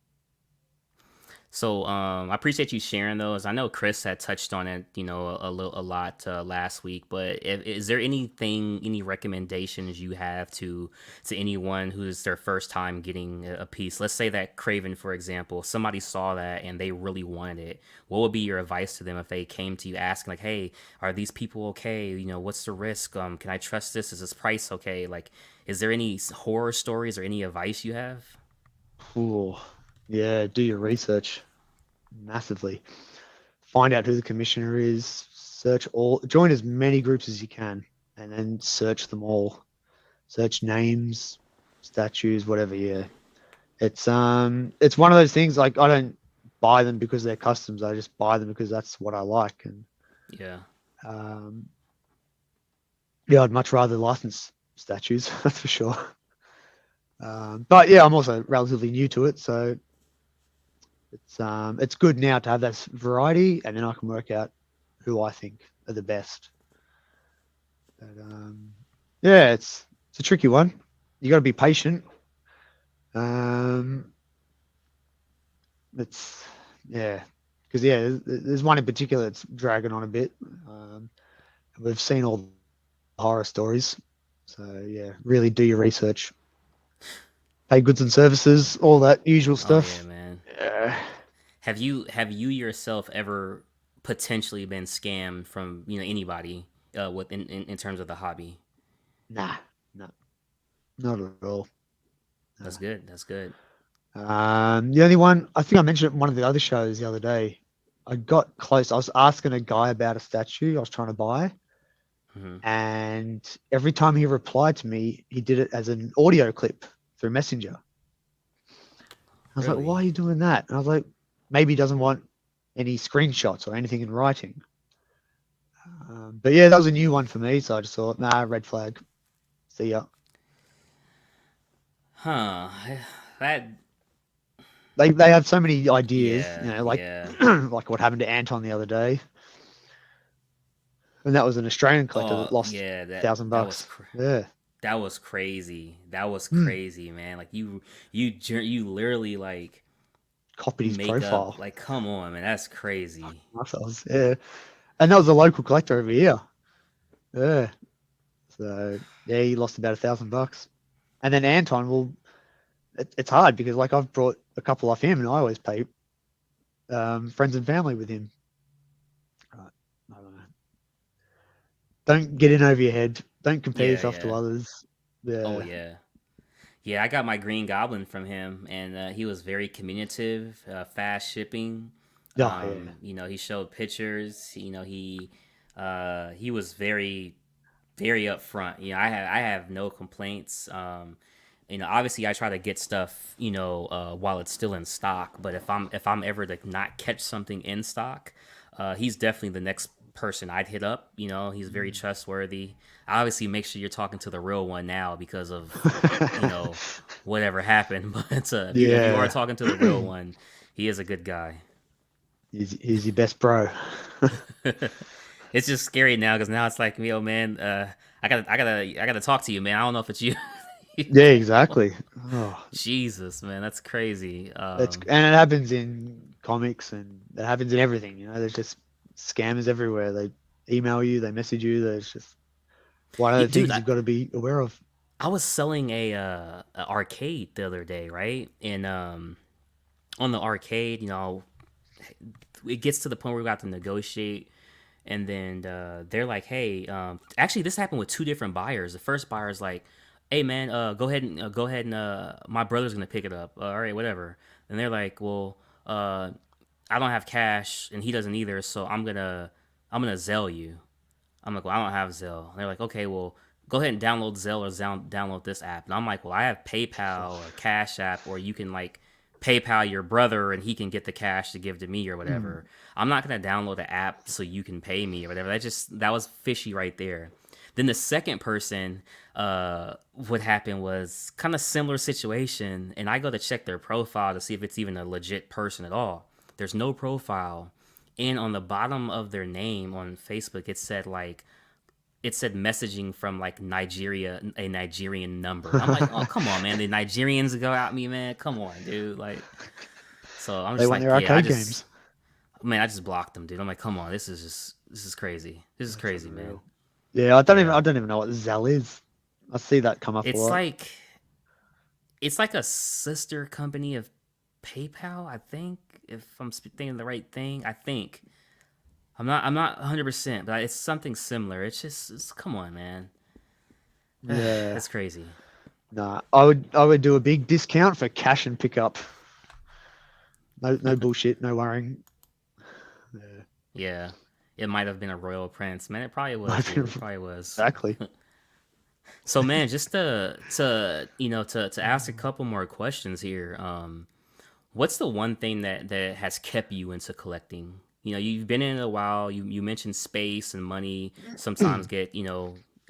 So I appreciate you sharing those. I know Chris had touched on it, a lot last week. But is there anything, any recommendations you have to anyone who's their first time getting a piece? Let's say that Craven, for example, somebody saw that and they really wanted it. What would be your advice to them if they came to you asking, like, "Hey, are these people okay? What's the risk? Can I trust this? Is this price okay?" Like, is there any horror stories or any advice you have? Ooh, yeah, do your research massively. Find out who the commissioner is. Join as many groups as you can, and then search them all. Search names, statues, whatever. Yeah, it's one of those things. Like I don't buy them because they're customs. I just buy them because that's what I like. And Yeah. um, yeah, I'd much rather license statues. That's for sure. But yeah, I'm also relatively new to it, so it's good now to have that variety, and then I can work out who I think are the best. But yeah, it's a tricky one. You got to be patient. Um, it's yeah, because yeah, there's one in particular that's dragging on a bit. We've seen all the horror stories, so yeah, really do your research. Pay goods and services, all that usual Oh yeah, stuff. man. Yeah. Have you yourself ever potentially been scammed from anybody in terms of the hobby? Nah, no, not at all. That's Nah. good. That's good. The only one I think I mentioned it in one of the other shows the other day. I got close. I was asking a guy about a statue I was trying to buy, Hmm. and every time he replied to me, he did it as an audio clip through Messenger. I was like, "Why Really? are you doing that?" And I was like, "Maybe he doesn't want any screenshots or anything in writing." But yeah, that was a new one for me, so I just thought, nah, red flag. See ya. Huh? That. They have so many ideas, Yeah. like Yeah. like what happened to Anton the other day, and that was an Australian collector Oh that lost yeah. That that was. $1,000. Yeah. That was crazy. That was Hmm. crazy, man. Like you literally like Copied his make up. profile. Like, come on, man. That's crazy. Ourselves. Yeah. And that was a local collector over here. Yeah. So yeah, he lost about $1,000. And then Anton, well, it's hard because like I've brought a couple off him, and I always pay friends and family with him. Right. I don't know. Don't get in over your head. Don't compare Yeah. yourself to Yeah. others. Oh Yeah. yeah. Yeah, I got my Green Goblin from him, and he was very communicative, fast shipping. Oh yeah. He showed pictures. He was very upfront. I have no complaints. Obviously I try to get stuff, while it's still in stock. But if I'm ever to not catch something in stock, he's definitely the next person I'd hit up. He's very trustworthy. I obviously make sure you're talking to the real one now because of you know whatever happened. But if you are Yeah. talking to the real one, he is a good guy. He's your best bro. It's just scary now because now it's like, yo, man, I gotta talk to you, man. I don't know if it's you. Yeah, exactly. Oh, Jesus, man, that's crazy. and it happens in comics, and it happens in everything. There's just scammers everywhere. They email you, they message you. There's just one of the Dude, things you've got to be aware of. I was selling a arcade the other day, right? And on the arcade, it gets to the point where we got to negotiate, and then they're like, "Hey, actually, this happened with two different buyers. The first buyer's like, "Hey, man, go ahead and my brother's gonna pick it up. All right, whatever." And they're like, "Well, I don't have cash, and he doesn't either, so I'm gonna Zelle you." I'm like, "Well, I don't have Zelle." And they're like, "Okay, well, go ahead and download Zelle or download this app." And I'm like, "Well, I have PayPal or Cash App, or you can like PayPal your brother and he can get the cash to give to me or Mm. whatever. I'm not gonna download the app so you can pay me or whatever." That was fishy right there. Then the second person, what happened was kind of similar situation, and I go to check their profile to see if it's even a legit person at all. There's no profile, and on the bottom of their name on Facebook, it said messaging from like Nigeria, a Nigerian number. I'm like, oh come on, man, the Nigerians go at me, man. Come on, dude. Like, so I'm They just want like, their yeah, arcade games. I just blocked them, dude. I'm like, come on, this is crazy. This is That's crazy, man. unreal. Yeah, I Yeah, don't even know what Zell is. I see that come up a it's lot. like it's like a sister company of PayPal, I think. If I'm thinking the right thing, I think I'm not 100%, but it's something similar. Come on, man. Yeah. That's crazy. Nah, I would do a big discount for cash and pickup. No bullshit, no worrying. Yeah. Yeah, it might have been a royal prince, man. It probably was, Might be- dude. It probably was. exactly. So, man, just to ask a couple more questions here. What's the one thing that has kept you into collecting? You know, you've been in it a while. You mentioned space and money sometimes get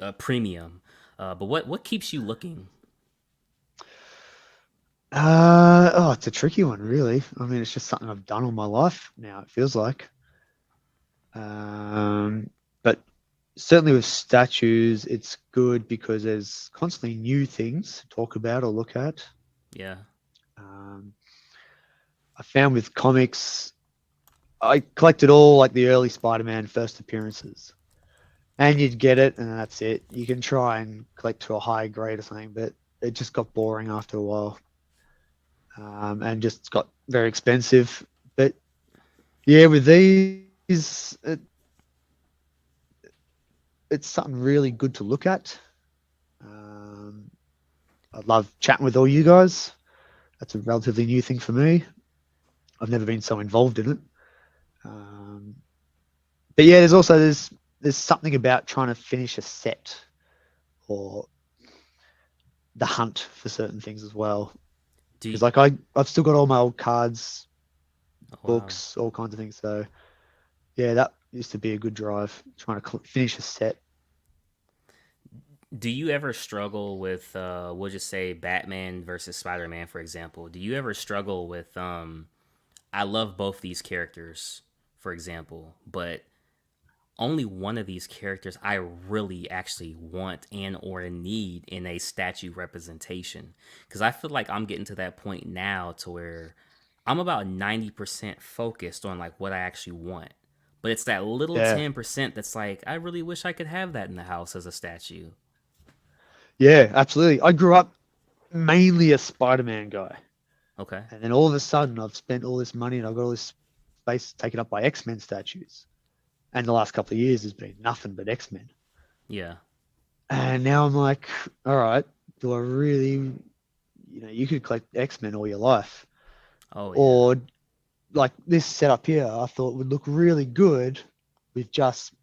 a premium, but what keeps you looking? Oh, it's a tricky one, really. I mean, it's just something I've done all my life now, it feels like. But certainly with statues, it's good because there's constantly new things to talk about or look at. Yeah, Um, I found with comics, I collected all like the early Spider-Man first appearances, and you'd get it, and that's it. You can try and collect to a higher grade or something, but it just got boring after a while, and just got very expensive. But yeah, with these, it's something really good to look at. Um, I love chatting with all you guys. That's a relatively new thing for me. I've never been so involved in it. Um, but yeah, there's something about trying to finish a set or the hunt for certain things as well. do Because you, like I've still got all my old cards, oh, wow. books, all kinds of things. So yeah, that used to be a good drive, trying to finish a set. Do you ever struggle with we'll just say Batman versus Spider-Man, for example? Do you ever struggle with I love both these characters, for example, but only one of these characters I really actually want and or need in a statue representation, because I feel like I'm getting to that point now to where I'm about 90% focused on like what I actually want, but it's that little Yeah, 10% that's like I really wish I could have that in the house as a statue. yeah, absolutely. I grew up mainly a Spider-Man guy, Okay. and then all of a sudden I've spent all this money and I've got all this space taken up by X-Men statues. And the last couple of years has been nothing but X-Men. Yeah. And now I'm like, all right, do I really, you could collect X-Men all your life. Oh yeah. Or like this setup here, I thought would look really good with just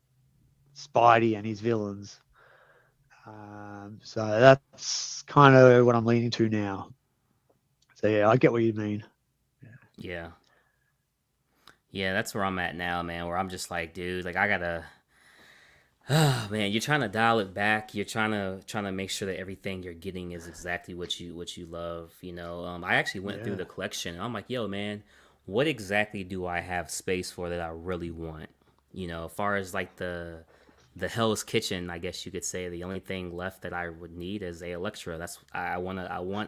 Spidey and his villains. So that's kind of what I'm leaning to now. So yeah, I get what you mean. Yeah. Yeah, that's where I'm at now, man. Where I'm just like, dude, like I gotta. Oh man, you're trying to dial it back. You're trying to make sure that everything you're getting is exactly what you love. You know, I actually went through Yeah. the collection. And I'm like, yo, man, what exactly do I have space for that I really want? You know, as far as like the Hell's Kitchen, I guess you could say the only thing left that I would need is a Electra. I want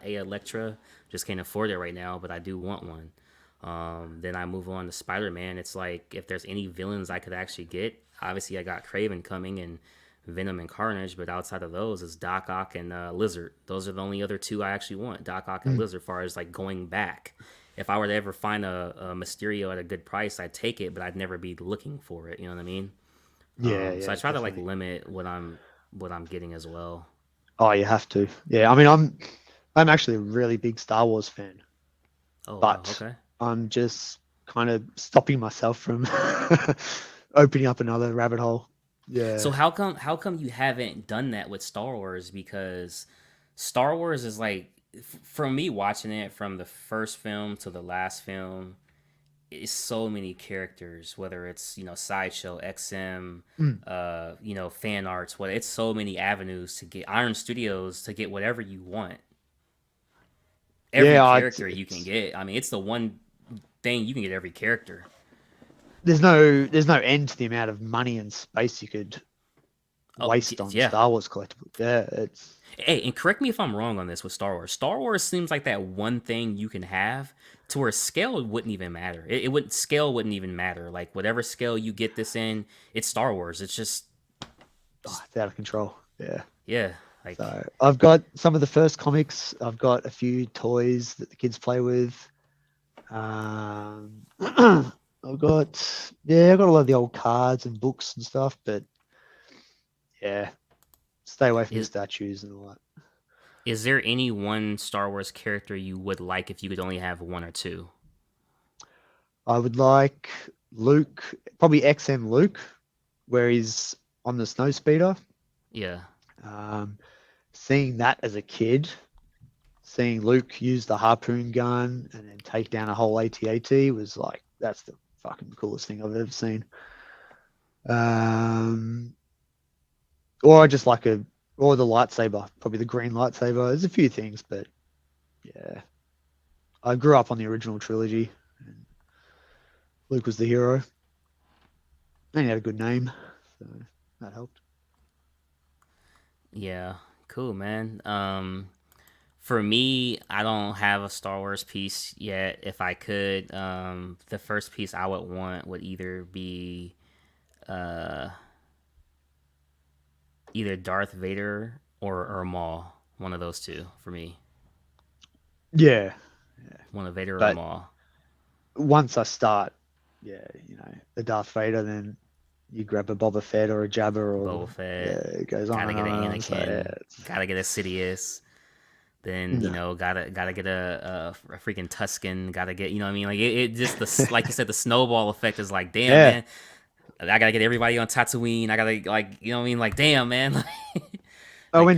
a Electra. Just can't afford it right now, but I do want one. Then I move on to Spider Man. It's like if there's any villains I could actually get, obviously I got Craven coming and Venom and Carnage, but outside of those is Doc Ock and Lizard. Those are the only other two I actually want, Doc Ock and Mm. Lizard. As far as like going back, if I were to ever find a Mysterio at a good price, I'd take it, but I'd never be looking for it. You know what I mean? Yeah, So I yeah, try to like definitely. limit what I'm getting as well. Oh, you have to. Yeah, I mean, I'm actually a really big Star Wars fan, Oh wow, but okay. I'm just kind of stopping myself from opening up another rabbit hole. So Yeah, how come you haven't done that with Star Wars? Because Star Wars is like for me watching it from the first film to the last film, it's so many characters, whether it's sideshow, XM, Mm. fan arts. What it's so many avenues to get Iron Studios to get whatever you want. Every Yeah, character you can get. I mean, it's the one thing you can get every character. there's no end to the amount of money and space you could Oh waste on yeah. Star Wars collectibles. Yeah, it's Hey, and correct me if I'm wrong on this with Star Wars. Star Wars seems like that one thing you can have to where scale wouldn't even matter. It wouldn't scale wouldn't even matter. Like whatever scale you get this in, it's Star Wars. It's just it's out of control. Yeah. yeah. Like So I've got some of the first comics. I've got a few toys that the kids play with. I've got a lot of the old cards and books and stuff, but yeah, stay away from the is statues and all that. is there any one Star Wars character you would like if you could only have one or two? I would like Luke, probably XM Luke, where he's on the snow speeder. Yeah. Um, Seeing that as a kid, seeing Luke use the harpoon gun and then take down a whole AT-AT was like, that's the fucking coolest thing I've ever seen. Or I just like or the lightsaber, probably the green lightsaber. There's a few things, but yeah, I grew up on the original trilogy. And Luke was the hero, and he had a good name, so that helped. Yeah. Cool, man. For me, I don't have a Star Wars piece yet. If I could, the first piece I would want would either be uh either Darth Vader or Maul. One of those two for me. Yeah, One of Vader or but Maul. once I start, the Darth Vader, then you grab a Boba Fett or a Jabba, Boba or yeah, Fett. it goes on Gotta and get on an and on. So yeah, Anakin. Gotta get a Sidious. Then no. gotta get a freaking Tusken. Gotta get what I mean. Like it just the like you said, the snowball effect is like, damn Yeah. man, I gotta get everybody on Tatooine. I gotta like what I mean. Like damn man, like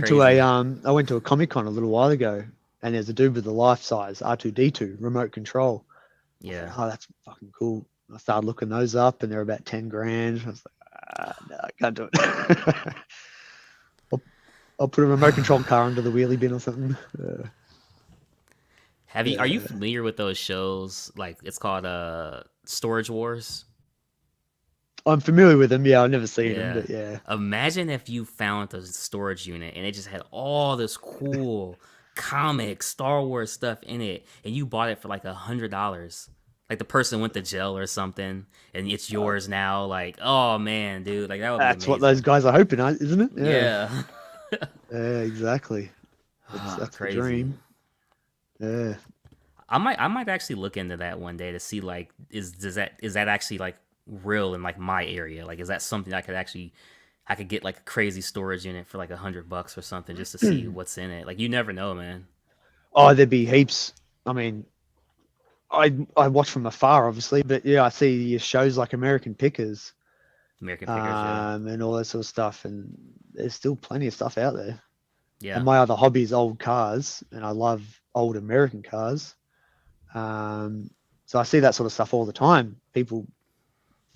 crazy. I went to a Comic Con a little while ago, and there's a dude with a life size R2D2 remote control. I was like, Yeah. oh, that's fucking cool. I started looking those up, and they're about 10 grand. I was like, no, I can't do it. I'll, I'll put a remote control car under the wheelie bin or something. Are you Yeah. familiar with those shows? Like it's called Storage Wars. I'm familiar with them. Yeah, I've never seen them, Yeah. but yeah. Imagine if you found a storage unit and it just had all this cool comic Star Wars stuff in it, and you bought it for like $100. Like the person went to jail or something, and it's Uh, yours now. Like, oh man, dude, like that would be that's what those amazing. guys are hoping, isn't it? Yeah. Yeah. Yeah, exactly. Ah, That's the crazy. dream. Yeah. I might actually look into that one day to see like is that actually like real in like my area? Like is that something I could get like a crazy storage unit for like $100 or something just to see what's in it. Like you never know, man. Oh, there'd be heaps. I mean, I watch from afar, obviously, but yeah, I see shows like American Pickers, American Pickers, yeah. and all that sort of stuff, and there's still plenty of stuff out there. And Yeah. my other hobby is old cars, and I love old American cars. Um, so I see that sort of stuff all the time. People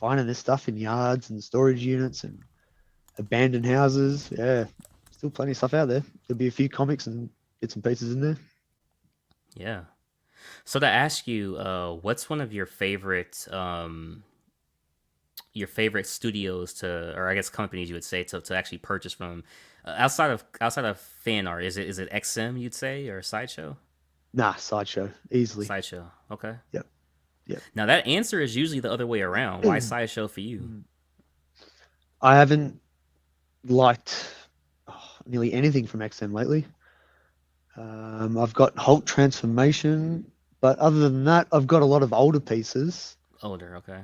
finding this stuff in yards and storage units and abandoned houses. Yeah, still plenty of stuff out there. There'll be a few comics and bits and pieces in there. Yeah. So to ask you, what's one of your favorite studios to, or I guess companies you would say to actually purchase from, outside of fan art? Is it XM you'd say or Sideshow? Nah, sideshow easily. Sideshow. Okay. Yep, yep. Now that answer is usually the other way around. Why Sideshow for you? I haven't liked nearly anything from XM lately. I've got Hulk Transformation, but other than that, I've got a lot of older pieces, Older. Okay.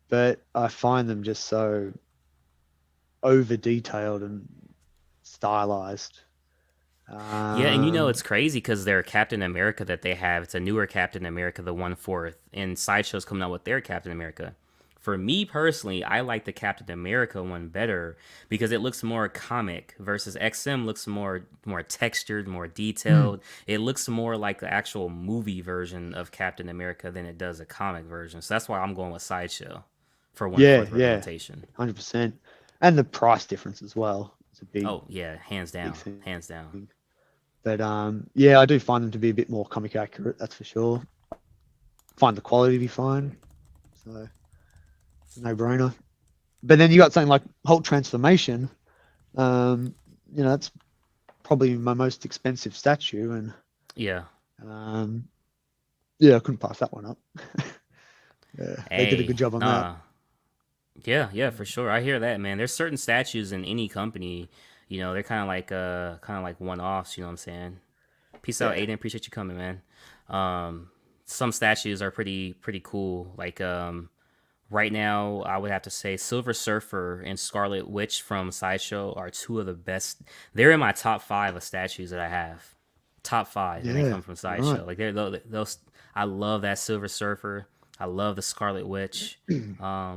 but I find them just so over detailed and stylized. Yeah, and Um, it's crazy because their Captain America that they have, it's a newer Captain America, the 1/4, and Sideshow's coming out with their Captain America, For me personally, I like the Captain America one better because it looks more comic versus XM looks more textured, more Mm. detailed. It looks more like the actual movie version of Captain America than it does a comic version. So that's why I'm going with Sideshow for one Yeah, fourth yeah, representation. 100%. And the price difference as well. It's a Oh yeah, hands big down, thing. hands down. But yeah, I do find them to be a bit more comic accurate. That's for sure. Find the quality to be fine. So no brainer. But then you got something like Hulk transformation. Um, that's probably my most expensive statue, and Yeah. um, yeah, I couldn't pass that one up. Yeah, they did a good Hey, job on that. nah. Yeah, yeah, for sure. I hear that, man. There's certain statues in any company, they're kind of like one offs, you know what I'm saying? Peace out, Yeah, Aiden. Appreciate you coming, man. Some statues are pretty cool. Like right now, I would have to say Silver Surfer and Scarlet Witch from Sideshow are two of the best. They're in my top five of statues that I have. Top five, and they yeah, come from right. Sideshow. Like they're those. I love that Silver Surfer. I love the Scarlet Witch.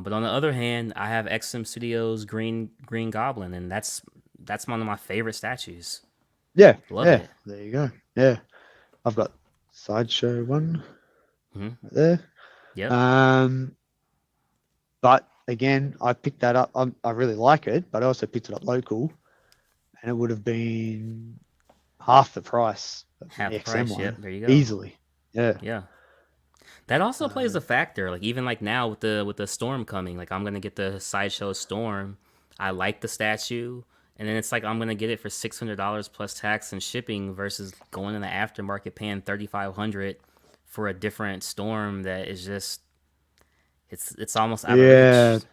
But on the other hand, I have XM Studios Green Goblin, and that's one of my favorite statues. Yeah, Love yeah. it. There you go. Yeah, I've got sideshow one Hmm. right there. Yep. Um, but again, I picked that up. I really like it, but I also picked it up local, and it would have been half the price of Half the the XM price. Yep. one There you go. easily. Yeah. Yeah. That also plays Uh, a factor. Like even like now with the storm coming, like I'm gonna get the Sideshow Storm. I like the statue, and then it's like I'm gonna get it for $600 plus tax and shipping versus going in the aftermarket paying 3,500 for a different storm that is just it's almost out of yeah. reach.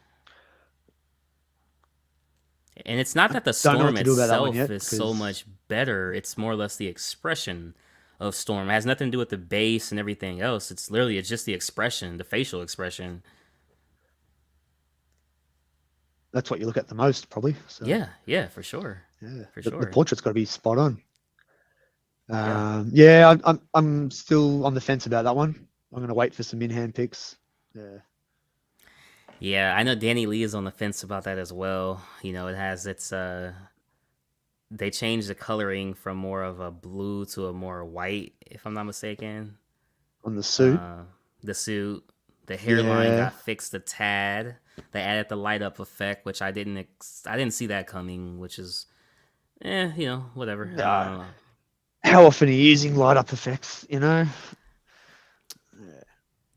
And it's not I that the don't know what storm to do about that one itself yet is so because much better. It's more or less the expression of storm. It has nothing to do with the base and everything else. It's just the expression, the facial expression. that's what you look at the most, probably. So Yeah, yeah, for sure, yeah, for the sure. portrait's got to be spot on. Yeah, Yeah, I'm still on the fence about that one. I'm gonna wait for some in-hand picks. Yeah. yeah. I know Danny Lee is on the fence about that as well. It has its they changed the coloring from more of a blue to a more white, if I'm not mistaken. On the suit. Uh, the suit, the hairline Yeah. got fixed a tad. They added the light up effect, which I didn't see that coming. Which is, whatever. No. How often are you using light up effects? Yeah.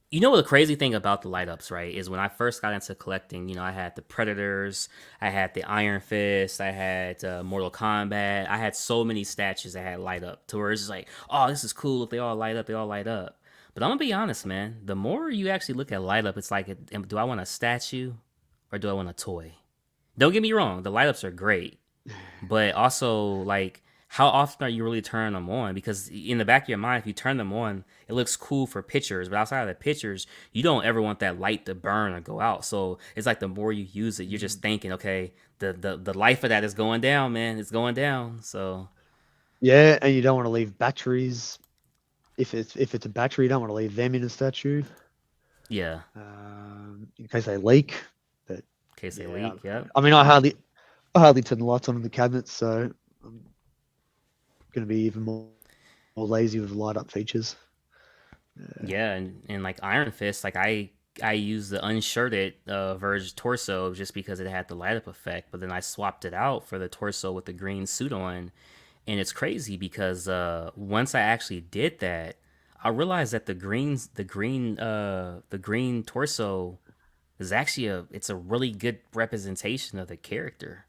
You know what the crazy thing about the light ups, right? Is when I first got into collecting, I had the Predators, I had the Iron Fist, I had Mortal Kombat. I had so many statues that had light up to where it's just like, oh, this is cool. If they all light up, they all light up. But I'm gonna be honest, man. The more you actually look at light up, it's like, do I want a statue or do I want a toy? Don't get me wrong, the light ups are great, but also like how often are you really turning them on? Because in the back of your mind, if you turn them on, it looks cool for pictures, but outside of the pictures, you don't ever want that light to burn or go out. So it's like the more you use it, you're just thinking, okay, the life of that is going down, man. It's going down. So Yeah, and you don't want to leave batteries. If it's a battery, you don't want to leave them in a statue, yeah, in case they leak. But in case they yeah, leak. Yep. I mean, I hardly turn the lights on in the cabinets, so I'm gonna be even more lazy with light up features. Yeah, and like Iron Fist, like I used the unshirted Verge torso just because it had the light up effect, but then I swapped it out for the torso with the green suit on, and it's crazy because once I actually did that, I realized that the green torso is actually it's a really good representation of the character,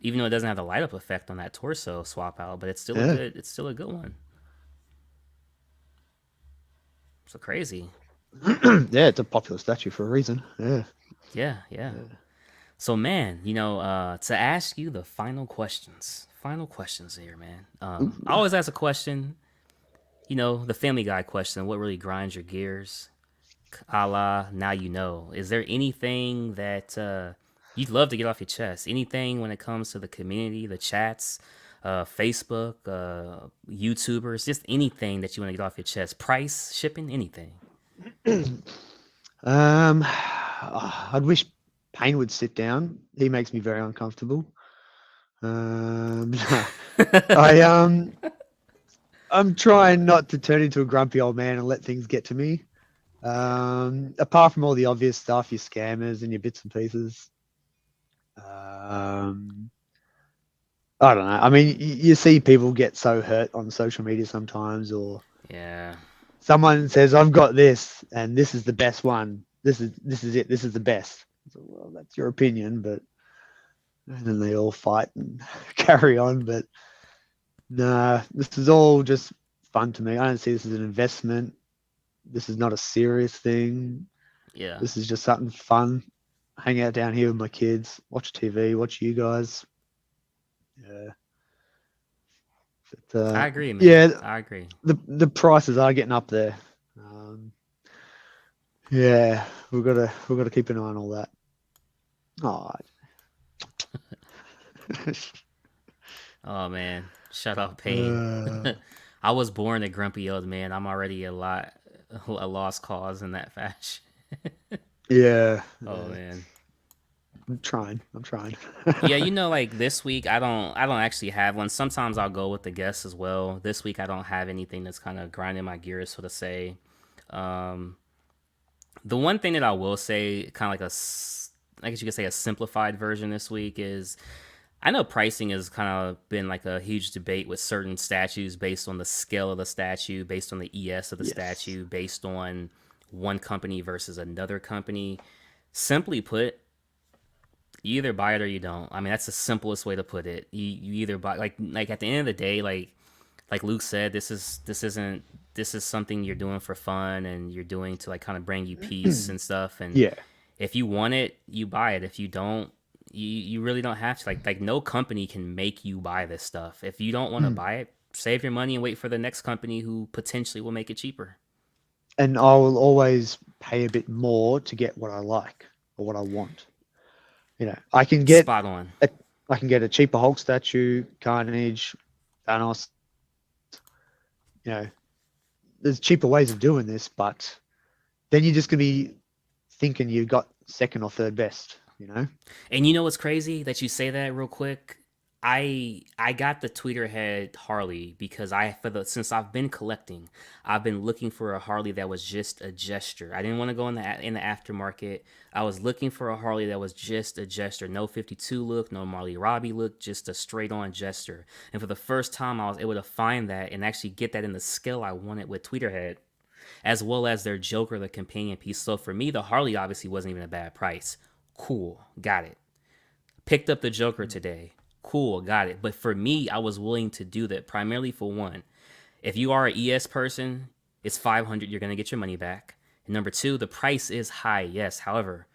even though it doesn't have the light up effect on that torso swap out, but Yeah. it's still a good one. So crazy. Yeah, it's a popular statue for a reason. Yeah. Yeah, yeah. So, man, to ask you the final questions here, man. I Ooh. always ask a question, the Family Guy question: what really grinds your gears? A la, now you know. Is there anything that you'd love to get off your chest? Anything when it comes to the community, the chats, Facebook, YouTubers, just anything that you want to get off your chest? Price, shipping, anything. Um, I'd wish Payne would sit down. He makes me very uncomfortable. I I'm trying not to turn into a grumpy old man and let things get to me. Apart from all the obvious stuff, your scammers and your bits and pieces. Um, I don't know. I mean, you see people get so hurt on social media sometimes, or Yeah. someone says, "I've got this, and this is the best one. This is it. This is the best." So, well, that's your opinion, but and then they all fight and carry on. But nah, this is all just fun to me. I don't see this as an investment. This is not a serious thing. Yeah. This is just something fun. Hang out down here with my kids, watch TV, watch you guys. Yeah. But, I agree, man. yeah, I agree. the prices are getting up there. Um, yeah, we've got to keep an eye on all that. Oh, Oh man, shut up, pain. I was born a grumpy old man. I'm already a lost cause in that fashion. yeah, Oh man. I'm trying. I'm trying. Yeah, like this week I don't actually have one. Sometimes I'll go with the guests as well. This week I don't have anything that's kind of grinding my gears, so to say. Um, the one thing that I will say, kind of like I guess you could say a simplified version this week is I know pricing has kind of been like a huge debate with certain statues based on the scale of the statue, based on the ES of the Yes. statue, based on one company versus another company. Simply put, you either buy it or you don't. I mean, that's the simplest way to put it. You either buy like at the end of the day, like Luke said, this is something you're doing for fun and you're doing to like kind of bring you peace and stuff. And Yeah. if you want it, you buy it. If you don't, you really don't have to. Like no company can make you buy this stuff. If you don't want to buy it, save your money and wait for the next company who potentially will make it cheaper. And I will always pay a bit more to get what I like or what I want. I can get Spot on. a I can get a cheaper Hulk statue, Carnage, Thanos. You know, there's cheaper ways of doing this, but then you're just gonna be thinking you got second or third best. And you know what's crazy that you say that real quick? I got the tweeter head Harley because since I've been collecting, I've been looking for a Harley that was just a gesture. I didn't want to go in the aftermarket. I was looking for a Harley that was just a gesture, no 52 look, no Marley Robbie look, just a straight on gesture. And for the first time, I was able to find that and actually get that in the scale I wanted with tweeter head, as well as their Joker, the companion piece. So for me, the Harley obviously wasn't even a bad price. Cool, got it. Picked up the Joker today. Cool, got it. But for me, I was willing to do that primarily for one. If you are an ES person, it's 500. You're gonna get your money back. And number two, the price is high. Yes, however,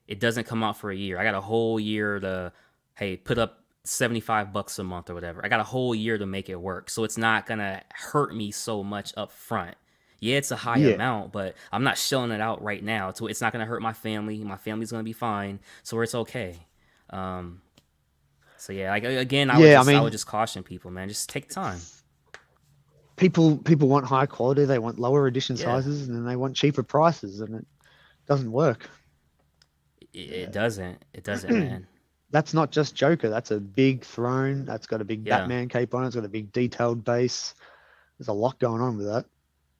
it doesn't come out for a year. I got a whole year to, hey, put up $75 a month or whatever. I got a whole year to make it work. So it's not gonna hurt me so much up front. Yeah, it's a high Yeah. amount, but I'm not shelling it out right now. So it's not gonna hurt my family. My family's gonna be fine. So it's okay. Um, so yeah, like again, I would Yeah. I just I would mean, just caution people, man. Just take time. people want high quality. They want lower edition Yeah, sizes, and then they want cheaper prices, and it doesn't work. it doesn't. It doesn't, man. That's not just Joker. That's a big throne. That's got a big Yeah. Batman cape on it. It's got a big detailed base. There's a lot going on with that.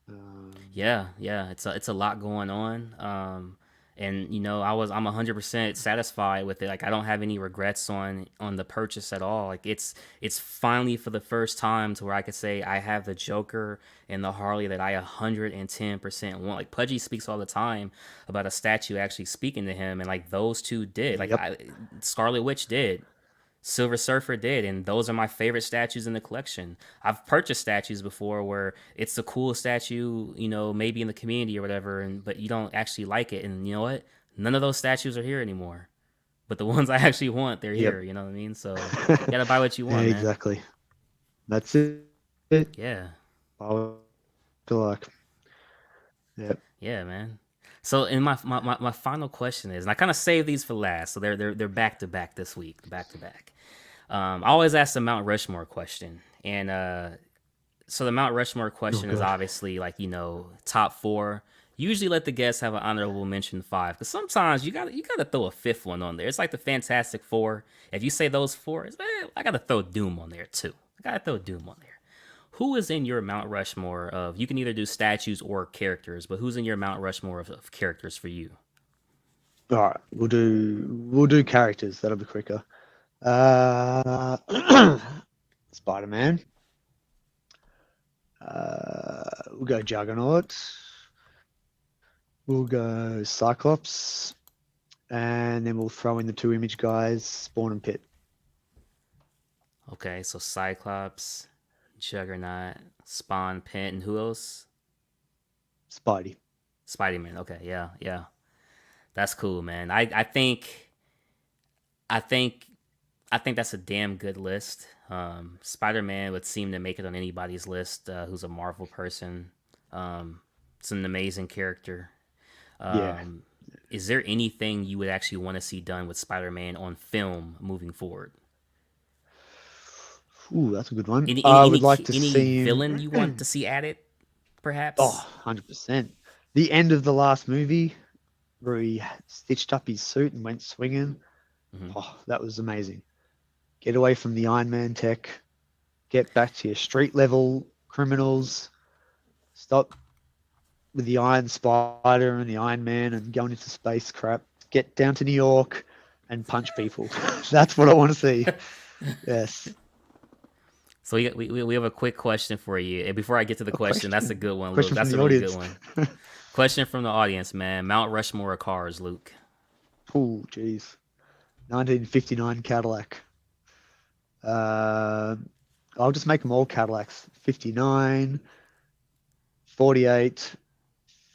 Um, Yeah. It's a lot going on. And I'm 100% satisfied with it. Like I don't have any regrets on the purchase at all. Like it's finally for the first time to where I could say I have the Joker and the Harley that I 110% want. Like Pudgy speaks all the time about a statue actually speaking to him, and like those two did. Like yep. Scarlet Witch did. Silver Surfer did, and those are my favorite statues in the collection. I've purchased statues before where it's a cool statue, maybe in the community or whatever, but you don't actually like it. And you know what? None of those statues are here anymore. But the ones I actually want, they're Yep. here. You know what I mean? So you gotta buy what you Yeah, want, man. exactly. That's it. Yeah, I feel like. Yep. yeah, man. So, in my final question is, and I kind of saved these for last, so they're back to back this week, back to back. I always ask the Mount Rushmore question, and so the Mount Rushmore Oh question is god. obviously like top four. Usually let the guests have an honorable mention five, because sometimes you gotta throw a fifth one on there. It's like the Fantastic Four. If you say those four, I gotta throw Doom on there too. I gotta throw Doom on there. Who is in your Mount Rushmore of? You can either do statues or characters, but who's in your Mount Rushmore of characters for you? All right, we'll do characters. That'll be quicker. Spider-Man. We'll go Juggernaut. We'll go Cyclops, and then we'll throw in the two image guys, Spawn and Pit. Okay, so Cyclops, Juggernaut, Spawn, Pit, and who else? Spidey. Spidey Man. Okay, yeah, yeah, that's cool, man. I think I think that's a damn good list. Spider Man would seem to make it on anybody's list who's a Marvel person. It's an amazing character. Yeah. Um, is there anything you would actually want to see done with Spider Man on film moving forward? Ooh, that's a good one. Any any I would any like to any see villain you want him. to see added, Oh, perhaps? 100%. The end of the last movie where he stitched up his suit and went swinging. Hmm. Oh, that was amazing. Get away from the Iron Man tech. Get back to your street level criminals. Stop with the Iron Spider and the Iron Man and going into space crap. Get down to New York and punch people. That's what I want to see. Yes. So we have a quick question for you. And before I get to the A question, that's a question. good one, Luke. Question from That's a the really good audience. one. Question from the audience, man. Mount Rushmore of cars, Luke. Oh, geez. 1959 Cadillac. Uh, I'll just make them all Cadillacs. 59, 48,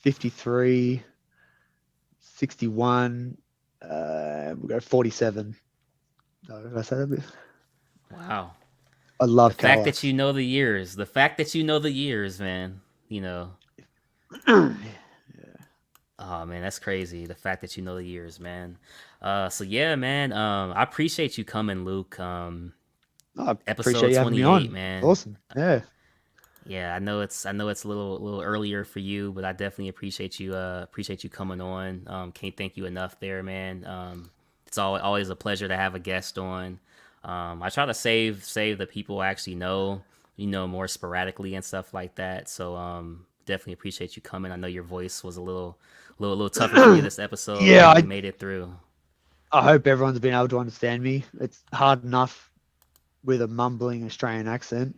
53, 61. We'll go 47. Oh, did I say that bit? Wow. I The love fact that Cadillacs. you know the years. The fact that you know the years, man. You know. Yeah. Oh man, that's crazy. The fact that you know the years, man. So yeah, man. I appreciate you coming, Luke. I appreciate Episode you having me 28, on. man. Awesome. Yeah. Yeah, I know it's a little earlier for you, but I definitely appreciate you coming on. Can't thank you enough there, man. It's always a pleasure to have a guest on. I try to save the people I actually know, more sporadically and stuff like that. So definitely appreciate you coming. I know your voice was a little tougher for you this episode, but Yeah, you I, made it through. I hope everyone's been able to understand me. It's hard enough with a mumbling Australian accent,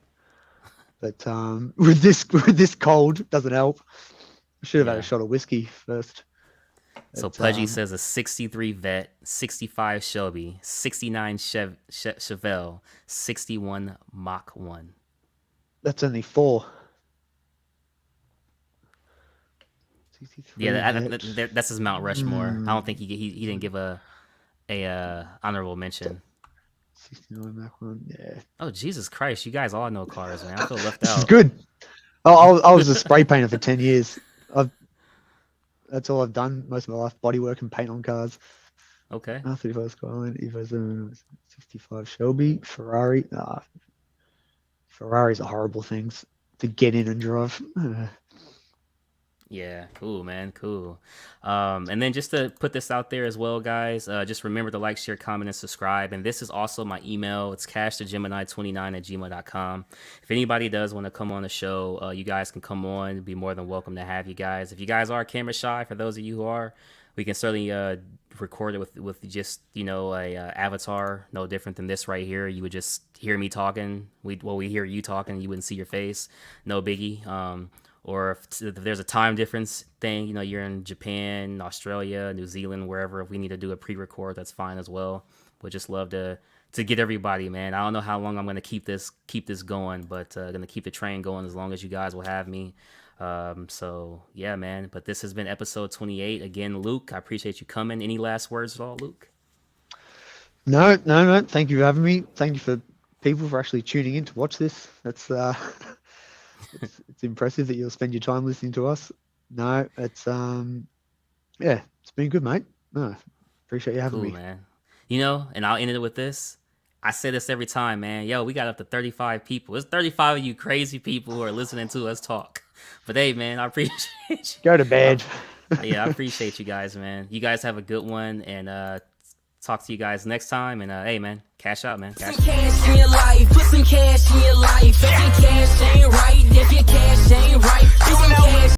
but with this cold doesn't help. I should have had a Yeah. shot of whiskey first. So But Pudgy says a 63 Vet, 65 Shelby, 69 Chevelle, 61 Mach 1. that's only four. Yeah, 63 vet. that's his Mount Rushmore. I Hmm. don't think he didn't give a honorable mention. 69 Mach 1. Yeah. Oh Jesus Christ! You guys all know cars, man. I feel left This is out. good. I was a spray painter for 10 years. I've That's all I've done most of my life, bodywork and paint on cars. Okay. R35 Skyline, Evo 65 Shelby, Ferrari. Ferraris are horrible things to get in and drive. Yeah, cool, man, cool. And then just to put this out there as well, guys, just remember to like, share, comment, and subscribe. And this is also my email. It's KashDaGemini29@gmail.com. If anybody does want to come on the show, you guys can come on. It'd be more than welcome to have you guys. If you guys are camera shy, for those of you who are, we can certainly record it with just a avatar, no different than this right here. You would just hear me talking. We hear you talking. You wouldn't see your face. No biggie. Or if there's a time difference thing, you're in Japan, Australia, New Zealand, wherever. If we need to do a pre-record, that's fine as well. Would just love to get everybody, man. I don't know how long I'm gonna keep this going, but gonna keep the train going as long as you guys will have me. So yeah, man. But this has been episode 28. Again, Luke, I appreciate you coming. Any last words at all, Luke? No, no, no. Thank you for having me. Thank you for people for actually tuning in to watch this. That's it's impressive that you'll spend your time listening to us. No, it's yeah, it's been good, mate. No, appreciate you having Cool, me. man. And I'll end it with this. I say this every time, man. Yo, we got up to 35 people. It's 35 of you crazy people who are listening to us talk. But hey, man, I appreciate you. Go to bed. Yeah, I appreciate you guys, man. You guys have a good one, and talk to you guys next time. And hey, man, cash out, man. Put some cash in your life. Put some cash in your life. If your cash ain't right, if your cash ain't right, put some cash.